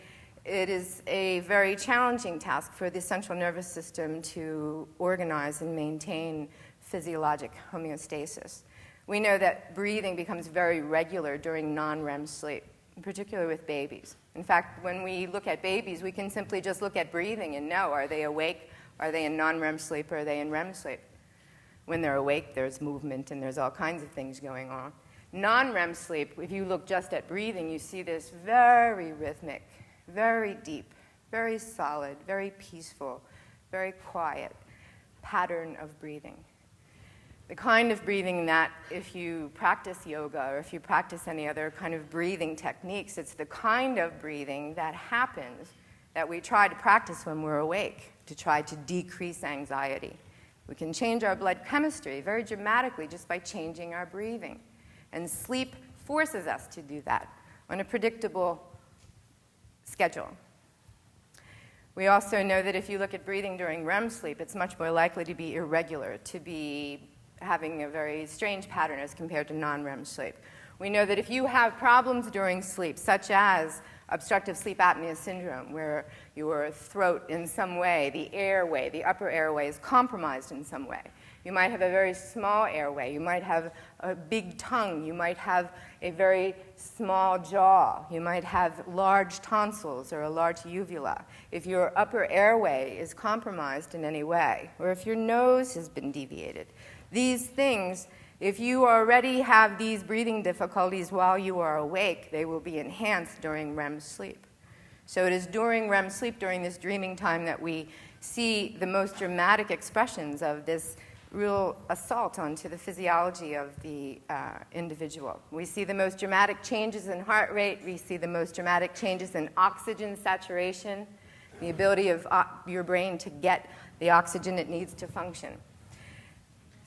it is a very challenging task for the central nervous system to organize and maintain physiologic homeostasis. We know that breathing becomes very regular during non-REM sleep, in particular with babies. In fact, when we look at babies, we can simply just look at breathing and know, are they awake, are they in non-REM sleep, or are they in REM sleep? When they're awake, there's movement and there's all kinds of things going on. Non-REM sleep, if you look just at breathing, you see this very rhythmic, very deep, very solid, very peaceful, very quiet pattern of breathing. The kind of breathing that if you practice yoga or if you practice any other kind of breathing techniques, it's the kind of breathing that happens that we try to practice when we're awake to try to decrease anxiety. We can change our blood chemistry very dramatically just by changing our breathing. And sleep forces us to do that on a predictable schedule. We also know that if you look at breathing during REM sleep, it's much more likely to be irregular, to be having a very strange pattern as compared to non-REM sleep. We know that if you have problems during sleep, such as obstructive sleep apnea syndrome, where your throat in some way, the airway, the upper airway is compromised in some way. You might have a very small airway. You might have a big tongue. You might have a very small jaw. You might have large tonsils or a large uvula. If your upper airway is compromised in any way, or if your nose has been deviated, these things, if you already have these breathing difficulties while you are awake, they will be enhanced during REM sleep. So it is during REM sleep, during this dreaming time, that we see the most dramatic expressions of this real assault onto the physiology of the individual. We see the most dramatic changes in heart rate. We see the most dramatic changes in oxygen saturation, the ability of your brain to get the oxygen it needs to function.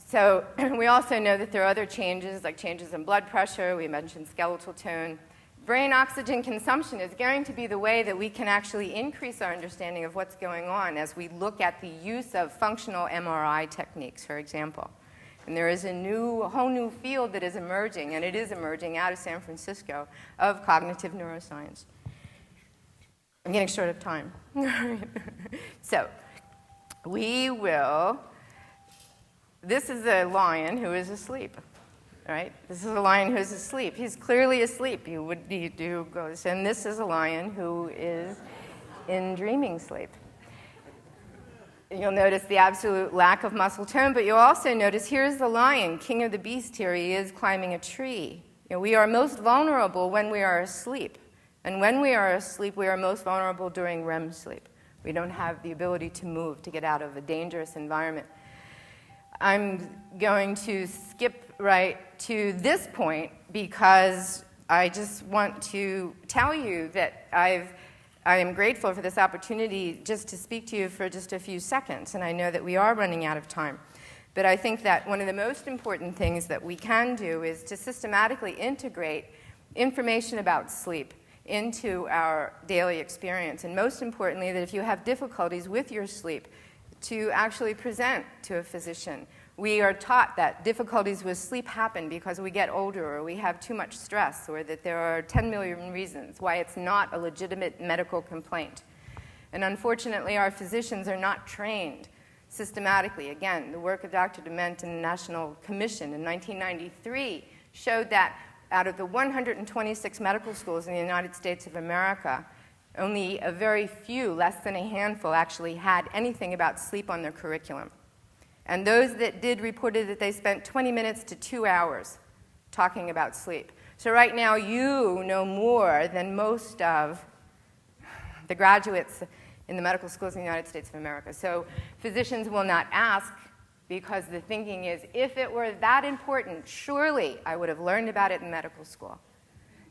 So we also know that there are other changes, like changes in blood pressure. We mentioned skeletal tone. Brain oxygen consumption is going to be the way that we can actually increase our understanding of what's going on as we look at the use of functional MRI techniques, for example. And there is a whole new field that is emerging, and it is emerging out of San Francisco, of cognitive neuroscience. I'm getting short of time. So this is a lion who is asleep. Right? This is a lion who's asleep. He's clearly asleep. And this is a lion who is in dreaming sleep. You'll notice the absolute lack of muscle tone, but you'll also notice here's the lion, king of the beast. Here he is climbing a tree. We are most vulnerable when we are asleep. And when we are asleep, we are most vulnerable during REM sleep. We don't have the ability to move, to get out of a dangerous environment. I'm going to skip right to this point because I just want to tell you that I've I am grateful for this opportunity just to speak to you for just a few seconds, and I know that we are running out of time. But I think that one of the most important things that we can do is to systematically integrate information about sleep into our daily experience, and most importantly, that if you have difficulties with your sleep, to actually present to a physician. We are taught that difficulties with sleep happen because we get older or we have too much stress, or that there are 10 million reasons why it's not a legitimate medical complaint. And unfortunately, our physicians are not trained systematically. Again, the work of Dr. Dement and the National Commission in 1993 showed that out of the 126 medical schools in the United States of America, only a very few, less than a handful, actually had anything about sleep on their curriculum. And those that did reported that they spent 20 minutes to 2 hours talking about sleep. So right now, you know more than most of the graduates in the medical schools in the United States of America. So physicians will not ask, because the thinking is, if it were that important, surely I would have learned about it in medical school.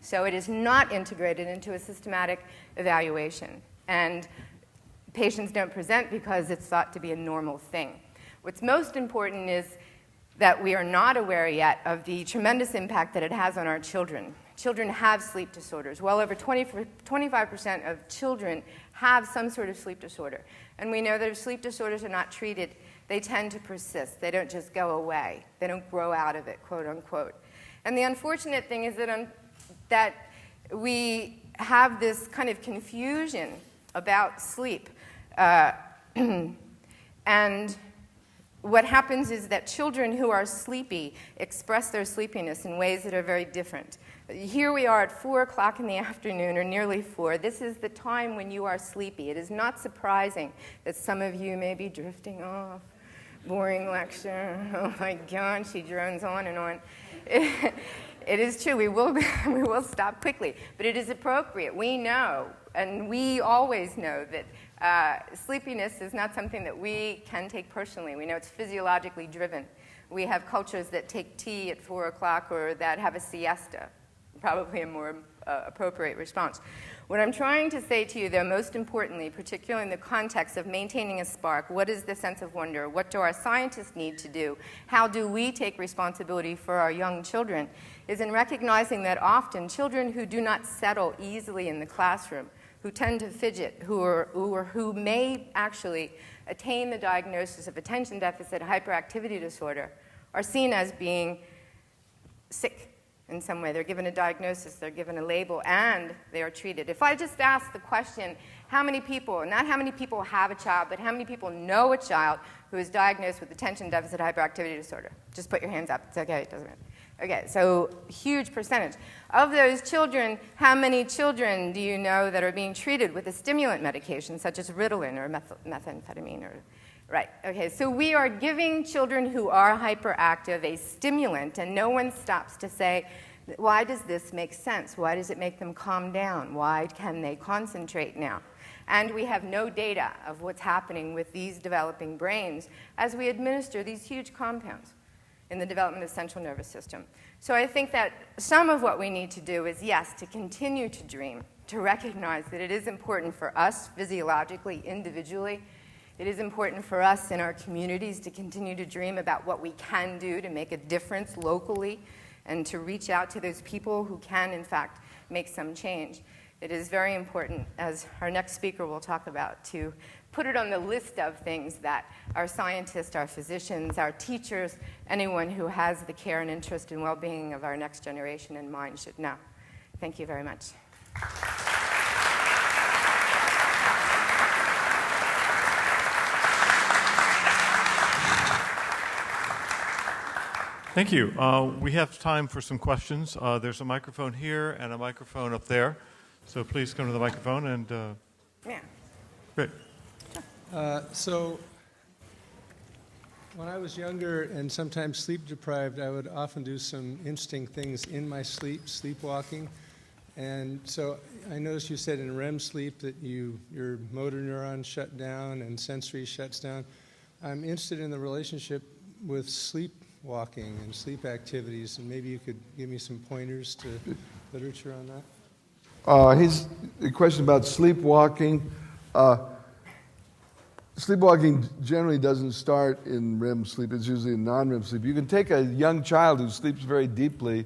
So it is not integrated into a systematic evaluation. And patients don't present because it's thought to be a normal thing. What's most important is that we are not aware yet of the tremendous impact that it has on our children. Children have sleep disorders. Well over 25% of children have some sort of sleep disorder. And we know that if sleep disorders are not treated, they tend to persist. They don't just go away. They don't grow out of it, quote unquote. And the unfortunate thing is that we have this kind of confusion about sleep. And what happens is that children who are sleepy express their sleepiness in ways that are very different. Here we are at 4 o'clock in the afternoon, or nearly 4. This is the time when you are sleepy. It is not surprising that some of you may be drifting off. Boring lecture. Oh my God, she drones on and on. It is true. We will stop quickly. But it is appropriate. We know, and we always know, that sleepiness is not something that we can take personally. We know it's physiologically driven. We have cultures that take tea at 4 o'clock or that have a siesta, probably a more appropriate response. What I'm trying to say to you, though, most importantly, particularly in the context of maintaining a spark, what is the sense of wonder? What do our scientists need to do? How do we take responsibility for our young children? Is in recognizing that often children who do not settle easily in the classroom, who tend to fidget, who may actually attain the diagnosis of attention deficit hyperactivity disorder, are seen as being sick in some way. They're given a diagnosis, they're given a label, and they are treated. If I just ask the question, how many people, not how many people have a child, but how many people know a child who is diagnosed with attention deficit hyperactivity disorder? Just put your hands up. It's okay, it doesn't matter. Okay, so huge percentage. Of those children, how many children do you know that are being treated with a stimulant medication, such as Ritalin or methamphetamine? Right, okay, so we are giving children who are hyperactive a stimulant, and no one stops to say, why does this make sense? Why does it make them calm down? Why can they concentrate now? And we have no data of what's happening with these developing brains as we administer these huge compounds in the development of the central nervous system. So I think that some of what we need to do is, yes, to continue to dream, to recognize that it is important for us physiologically, individually. It is important for us in our communities to continue to dream about what we can do to make a difference locally and to reach out to those people who can, in fact, make some change. It is very important, as our next speaker will talk about, to put it on the list of things that our scientists, our physicians, our teachers, anyone who has the care and interest and well-being of our next generation in mind should know. Thank you very much. Thank you. We have time for some questions. There's a microphone here and a microphone up there. So please come to the microphone and... Yeah. Great. So when I was younger and sometimes sleep deprived, I would often do some interesting things in my sleep, sleepwalking. And so I noticed you said in REM sleep that your motor neurons shut down and sensory shuts down. I'm interested in the relationship with sleepwalking and sleep activities, and maybe you could give me some pointers to literature on that. Here's a question about sleepwalking. Sleepwalking generally doesn't start in REM sleep. It's usually in non-REM sleep. You can take a young child who sleeps very deeply,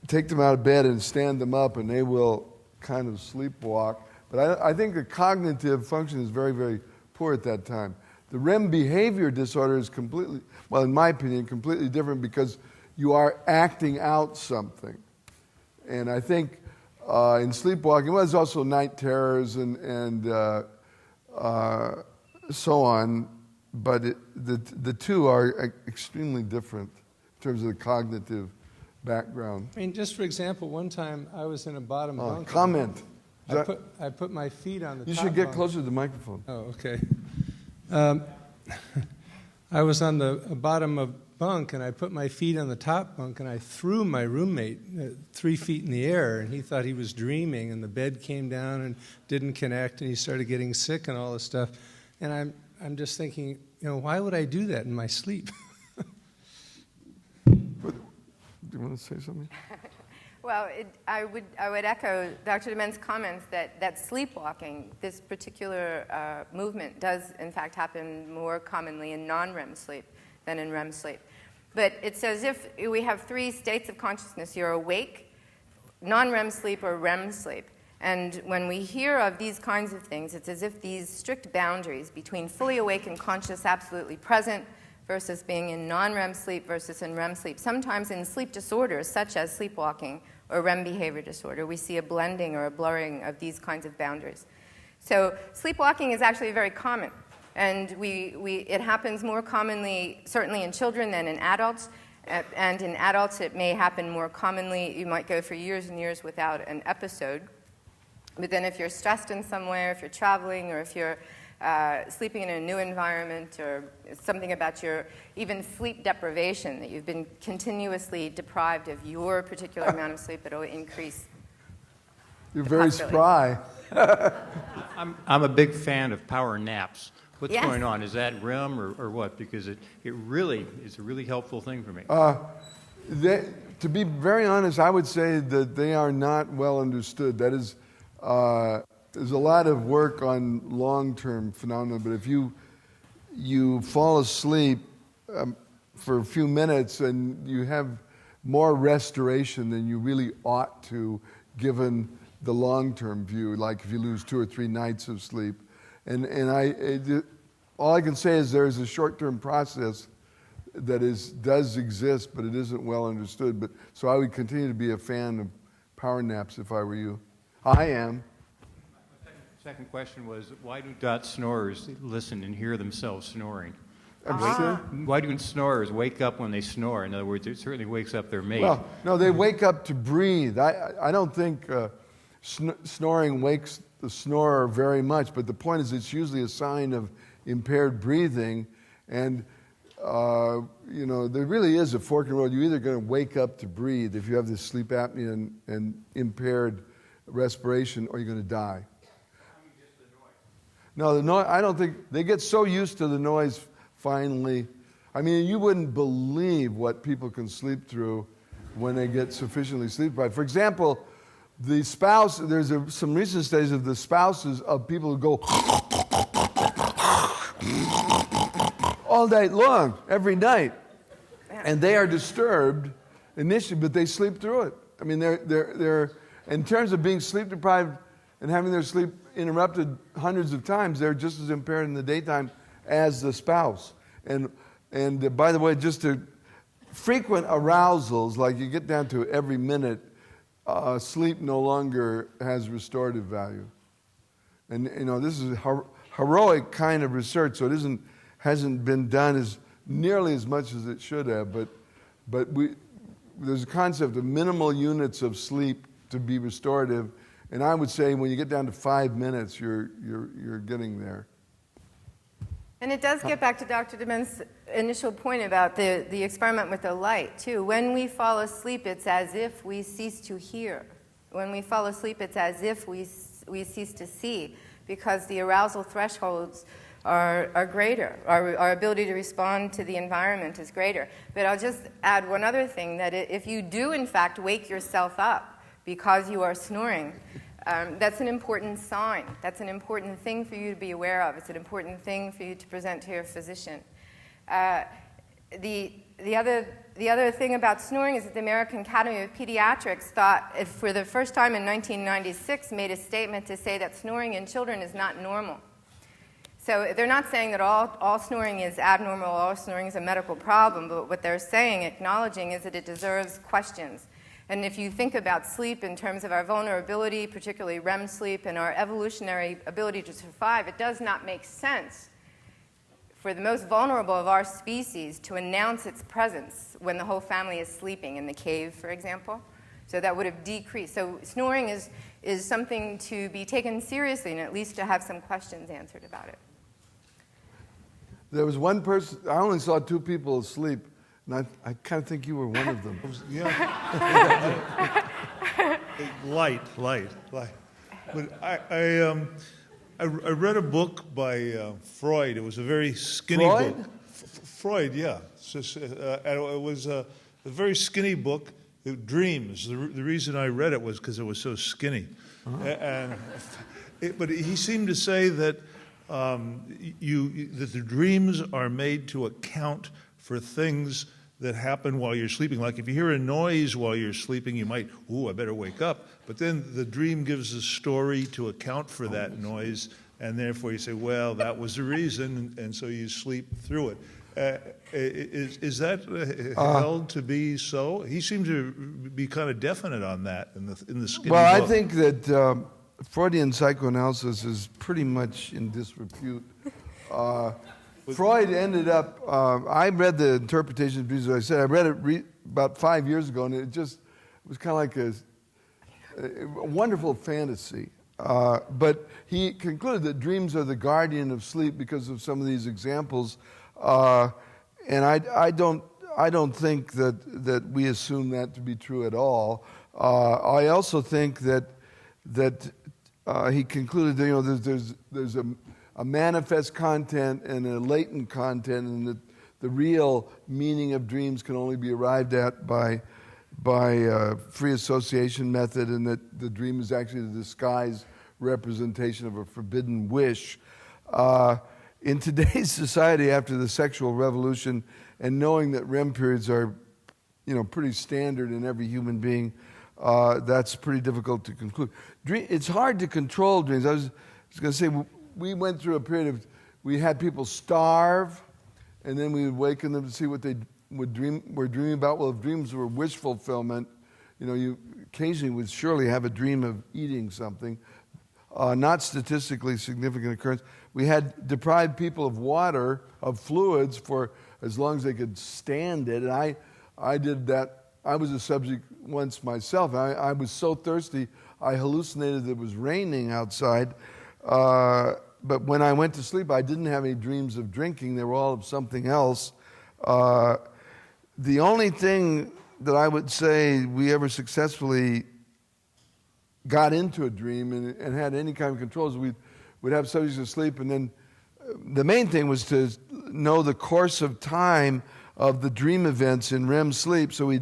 take them out of bed and stand them up, and they will kind of sleepwalk. But I think the cognitive function is very, very poor at that time. The REM behavior disorder is completely, well, in my opinion, completely different because you are acting out something. And I think in sleepwalking, well, there's also night terrors and so on, but the two are extremely different in terms of the cognitive background. I mean, just for example, one time I was in a bottom bunk. Comment. I put my feet on the top You should get bunk. closer to the microphone. Oh, okay. I was on the bottom of bunk, and I put my feet on the top bunk, and I threw my roommate 3 feet in the air, and he thought he was dreaming, and the bed came down and didn't connect, and he started getting sick and all this stuff. And I'm just thinking, why would I do that in my sleep? Do you want to say something? Well, I would echo Dr. Dement's comments that sleepwalking, this particular movement, does in fact happen more commonly in non-REM sleep than in REM sleep. But it's as if we have 3 states of consciousness. You're awake, non-REM sleep, or REM sleep. And when we hear of these kinds of things, it's as if these strict boundaries between fully awake and conscious, absolutely present, versus being in non-REM sleep versus in REM sleep. Sometimes in sleep disorders, such as sleepwalking or REM behavior disorder, we see a blending or a blurring of these kinds of boundaries. So sleepwalking is actually very common. And it happens more commonly, certainly in children than in adults. And in adults, it may happen more commonly. You might go for years and years without an episode. But then if you're stressed in some way, or if you're traveling, or if you're sleeping in a new environment, or something about your even sleep deprivation, that you've been continuously deprived of your particular amount of sleep, it'll increase. You're very spry. I'm a big fan of power naps. What's Yes. going on? Is that REM or what? Because it really is a really helpful thing for me. To be very honest, I would say that they are not well understood. That is, there's a lot of work on long-term phenomena, but if you fall asleep for a few minutes and you have more restoration than you really ought to, given the long-term view, like if you lose 2 or 3 nights of sleep. All I can say is there's a short-term process that does exist, but it isn't well understood. So I would continue to be a fan of power naps if I were you. I am. Second question was, why do dot snorers listen and hear themselves snoring? Why do snorers wake up when they snore? In other words, it certainly wakes up their mate. Well, no, they wake up to breathe. I don't think snoring wakes the snorer very much, but the point is it's usually a sign of impaired breathing, and there really is a fork in the road. You're either going to wake up to breathe if you have this sleep apnea and impaired respiration, or you're going to die. No, the noise. I don't think they get so used to the noise. Finally, I mean, you wouldn't believe what people can sleep through when they get sufficiently sleep deprived. For example, the spouse. There's some recent studies of the spouses of people who go all night long, every night, and they are disturbed initially, but they sleep through it. I mean, they're in terms of being sleep deprived and having their sleep interrupted hundreds of times, they're just as impaired in the daytime as the spouse. And by the way, just to frequent arousals, like you get down to every minute, sleep no longer has restorative value. And this is a heroic kind of research, so it hasn't been done as nearly as much as it should have. But there's a concept of minimal units of sleep to be restorative, and I would say when you get down to 5 minutes, you're getting there. And it does get back to Dr. Dement's initial point about the experiment with the light, too. When we fall asleep, it's as if we cease to hear. When we fall asleep, it's as if we cease to see, because the arousal thresholds are greater. Our ability to respond to the environment is greater. But I'll just add one other thing, that if you do, in fact, wake yourself up, because you are snoring, that's an important sign. That's an important thing for you to be aware of. It's an important thing for you to present to your physician. The other thing about snoring is that the American Academy of Pediatrics thought, for the first time in 1996, made a statement to say that snoring in children is not normal. So they're not saying that all snoring is abnormal, all snoring is a medical problem, but what they're saying, acknowledging, is that it deserves questions. And if you think about sleep in terms of our vulnerability, particularly REM sleep, and our evolutionary ability to survive, it does not make sense for the most vulnerable of our species to announce its presence when the whole family is sleeping in the cave, for example. So that would have decreased. So snoring is something to be taken seriously and at least to have some questions answered about it. There was one person, I only saw 2 people asleep, and I kind of think you were one of them. Yeah. Light. But I read a book by Freud. It was a very skinny Freud? book. Freud, yeah. It was a very skinny book. Dreams. The reason I read it was because it was so skinny. But he seemed to say that that the dreams are made to account for things that happen while you're sleeping. Like if you hear a noise while you're sleeping, you might, I better wake up. But then the dream gives a story to account for that noise, and therefore you say, well, that was the reason, and so you sleep through it. Is that held to be so? He seemed to be kind of definite on that in the skinny Well, book. I think that Freudian psychoanalysis is pretty much in disrepute. Freud ended up, I read the interpretation of dreams, as I said, I read it about 5 years ago, and it was kind of like a wonderful fantasy. But he concluded that dreams are the guardian of sleep because of some of these examples. And I don't think that we assume that to be true at all. I also think that he concluded that there's a manifest content and a latent content, and that the real meaning of dreams can only be arrived at by free association method, and that the dream is actually the disguised representation of a forbidden wish. In today's society, after the sexual revolution, and knowing that REM periods are, pretty standard in every human being, that's pretty difficult to conclude. It's hard to control dreams. I was going to say, we went through a period of, we had people starve, and then we would waken them to see what they were dreaming about. Well, if dreams were wish fulfillment, you occasionally would surely have a dream of eating something. Not statistically significant occurrence. We had deprived people of water, of fluids, for as long as they could stand it. And I did that. I was a subject once myself. I was so thirsty, I hallucinated that it was raining outside. But when I went to sleep, I didn't have any dreams of drinking. They were all of something else. The only thing that I would say we ever successfully got into a dream and had any kind of control is we'd have subjects asleep, and then the main thing was to know the course of time of the dream events in REM sleep. So we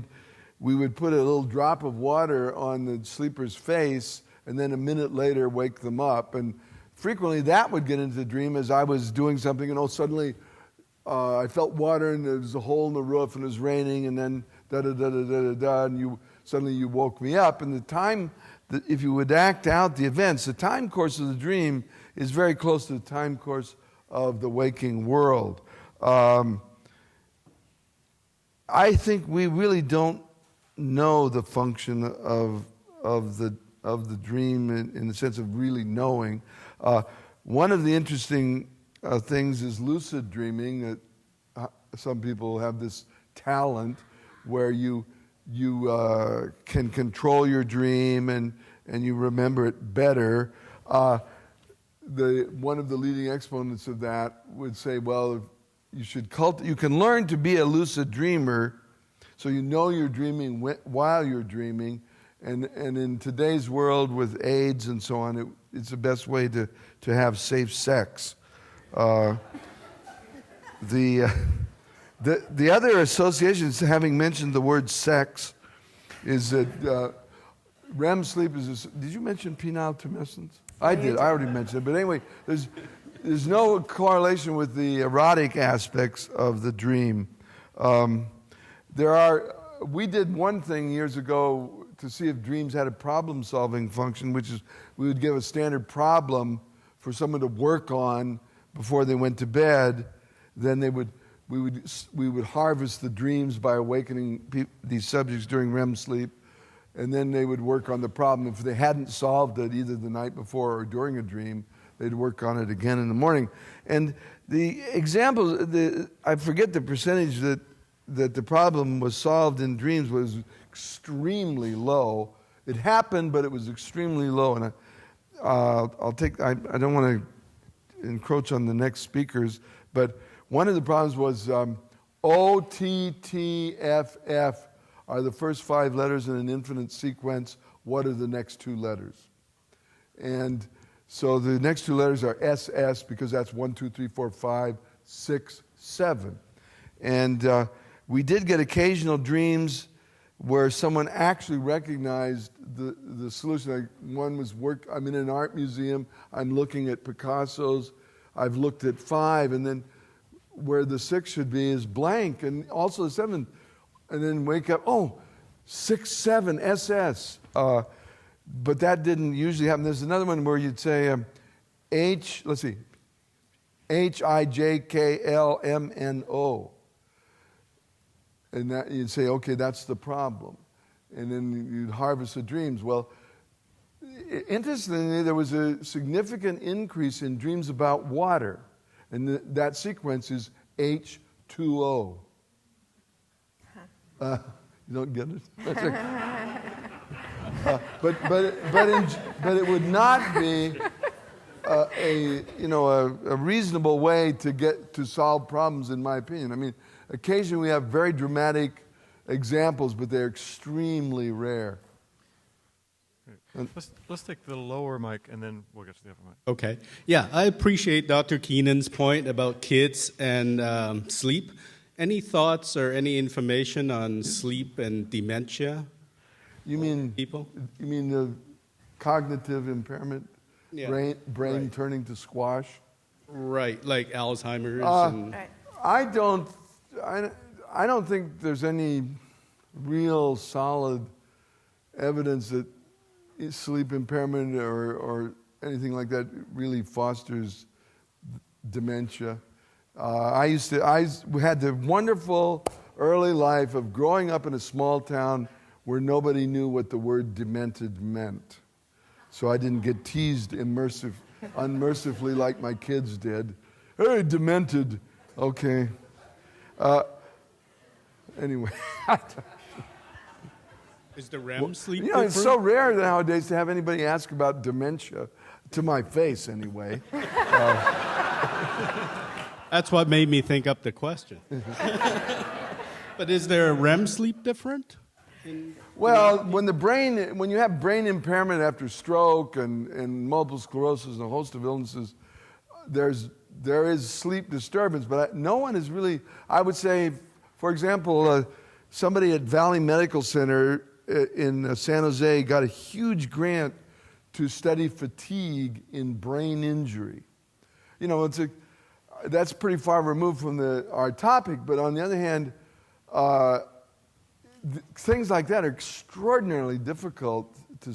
would put a little drop of water on the sleeper's face, and then a minute later wake them up. And frequently that would get into the dream as I was doing something, and suddenly I felt water, and there was a hole in the roof, and it was raining, and then da-da-da-da-da-da, and suddenly you woke me up. And the time, if you would act out the events, the time course of the dream is very close to the time course of the waking world. I think we really don't know the function of the dream in the sense of really knowing. One of the interesting things is lucid dreaming. That some people have this talent where you can control your dream and you remember it better. One of the leading exponents of that would say, well, you can learn to be a lucid dreamer, so you know you're dreaming while you're dreaming, and in today's world with AIDS and so on, it's the best way to have safe sex. The other associations, having mentioned the word sex, is that REM sleep is. Did you mention penile tumescence? I did. I already mentioned it. But anyway, there's no correlation with the erotic aspects of the dream. We did one thing years ago to see if dreams had a problem-solving function, which is we would give a standard problem for someone to work on before they went to bed. Then we would harvest the dreams by awakening these subjects during REM sleep, and then they would work on the problem. If they hadn't solved it either the night before or during a dream, they'd work on it again in the morning. And the examples, I forget the percentage that the problem was solved in dreams was extremely low. It happened, but it was extremely low. And I don't want to encroach on the next speakers, but one of the problems was OTTFF are the first 5 letters in an infinite sequence. What are the next 2 letters? And so the next 2 letters are SS because that's 1, 2, 3, 4, 5, 6, 7. And we did get occasional dreams where someone actually recognized the solution. Like one was I'm in an art museum, I'm looking at Picasso's, I've looked at 5, and then where the 6 should be is blank, and also the 7, and then wake up, 6, 7, SS. But that didn't usually happen. There's another one where you'd say HIJKLMNO. And that you'd say, okay, that's the problem. And then you'd harvest the dreams. Well, interestingly, there was a significant increase in dreams about water. And that sequence is H2O. You don't get it? But it would not be a reasonable way to solve problems, in my opinion. I mean, occasionally we have very dramatic examples, but they're extremely rare. Let's take the lower mic, and then we'll get to the upper mic. Okay. Yeah, I appreciate Dr. Keenan's point about kids and sleep. Any thoughts or any information on sleep and dementia? You mean people? You mean the cognitive impairment, Yeah. brain Right. turning to squash? Right, like Alzheimer's. Right. I don't think there's any real solid evidence that sleep impairment or anything like that really fosters dementia. I had the wonderful early life of growing up in a small town where nobody knew what the word demented meant. So I didn't get teased unmercifully like my kids did. Hey, demented. Okay. Anyway. Is the REM sleep It's different? so rare nowadays to have anybody ask about dementia, to my face anyway. That's what made me think up the question. But is there a REM sleep different? Well, when you have brain impairment after stroke and multiple sclerosis and a host of illnesses, there is sleep disturbance, but no one is really, I would say, for example, somebody at Valley Medical Center in San Jose got a huge grant to study fatigue in brain injury. That's pretty far removed from our topic, but on the other hand, things like that are extraordinarily difficult to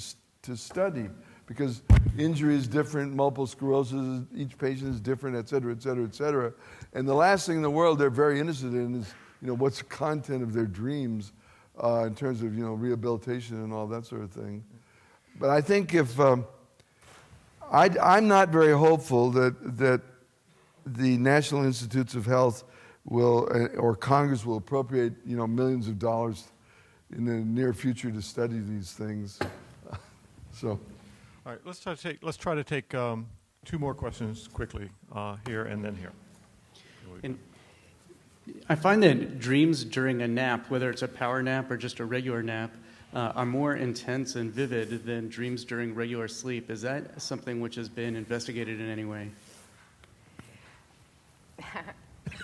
study because injury is different, multiple sclerosis, each patient is different, et cetera, et cetera, et cetera. And the last thing in the world they're very interested in is, what's the content of their dreams in terms of, rehabilitation and all that sort of thing. But I think I'm not very hopeful that the National Institutes of Health or Congress will appropriate, millions of dollars in the near future to study these things. So, All right, let's try to take 2 more questions quickly here and then here. And I find that dreams during a nap, whether it's a power nap or just a regular nap, are more intense and vivid than dreams during regular sleep. Is that something which has been investigated in any way?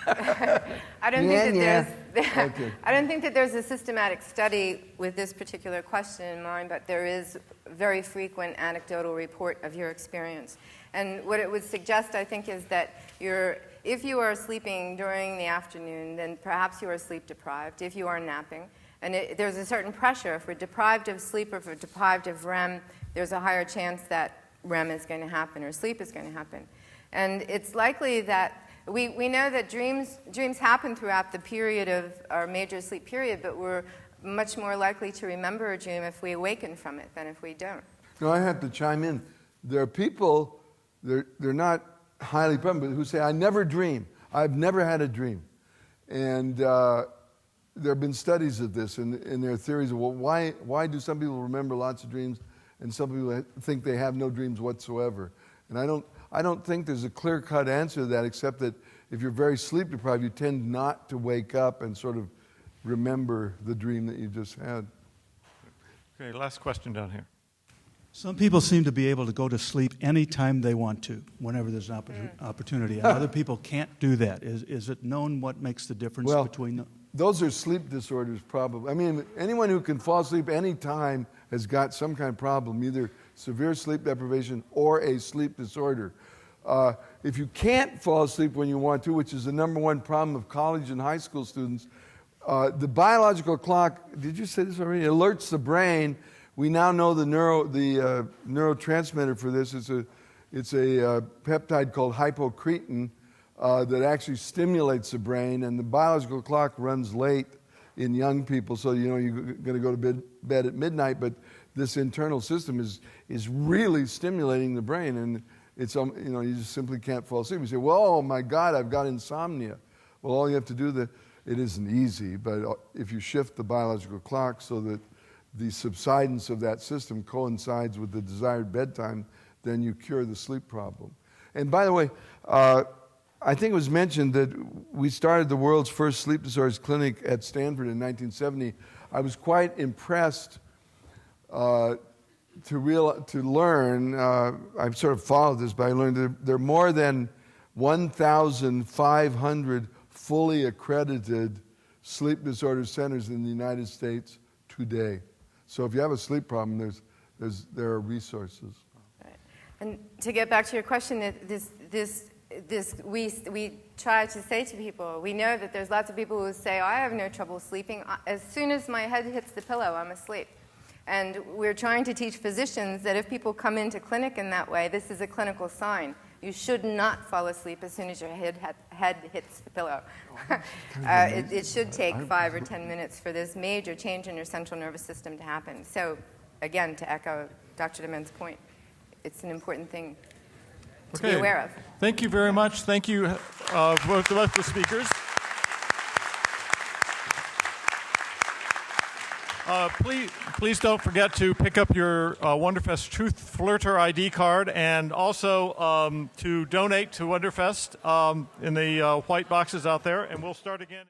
I don't think that Okay. I don't think that there's a systematic study with this particular question in mind, but there is very frequent anecdotal report of your experience. And what it would suggest, I think, is that if you are sleeping during the afternoon, then perhaps you are sleep deprived. If you are napping, and there's a certain pressure. If we're deprived of sleep or if we're deprived of REM, there's a higher chance that REM is going to happen or sleep is going to happen. And it's likely that we know that dreams happen throughout the period of our major sleep period, but we're much more likely to remember a dream if we awaken from it than if we don't. No, I have to chime in. There are people, they're not highly prevalent, but who say, I never dream. I've never had a dream. And there have been studies of this, and there are theories of, well, why do some people remember lots of dreams and some people think they have no dreams whatsoever? And I don't think there's a clear-cut answer to that, except that if you're very sleep deprived, you tend not to wake up and sort of remember the dream that you just had. Okay, last question down here. Some people seem to be able to go to sleep anytime they want to, whenever there's an opportunity, and other people can't do that. Is it known what makes the difference between them? Those are sleep disorders, probably. I mean, anyone who can fall asleep anytime has got some kind of problem, either severe sleep deprivation or a sleep disorder. If you can't fall asleep when you want to, which is the number one problem of college and high school students, the biological clock, did you say this already? It alerts the brain. We now know the neurotransmitter for this. It's a peptide called hypocretin that actually stimulates the brain, and the biological clock runs late in young people, so you're going to go to bed at midnight, but this internal system is really stimulating the brain, and it's you just simply can't fall asleep. You say, well, oh my God, I've got insomnia. Well, all you have to do, it isn't easy, but if you shift the biological clock so that the subsidence of that system coincides with the desired bedtime, then you cure the sleep problem. And by the way, I think it was mentioned that we started the world's first sleep disorders clinic at Stanford in 1970. I was quite impressed to learn, I've sort of followed this, but I learned that there are more than 1,500 fully accredited sleep disorder centers in the United States today. So if you have a sleep problem, there are resources. Right. And to get back to your question, we try to say to people, we know that there's lots of people who say, oh, I have no trouble sleeping. As soon as my head hits the pillow, I'm asleep. And we're trying to teach physicians that if people come into clinic in that way, this is a clinical sign. You should not fall asleep as soon as your head hits the pillow. It should take 5 or 10 minutes for this major change in your central nervous system to happen. So, again, to echo Dr. Dement's point, it's an important thing to be aware of. Thank you very much. Thank you both the speakers. Please don't forget to pick up your Wonderfest Truth Flirter ID card, and also to donate to Wonderfest in the white boxes out there, and we'll start again.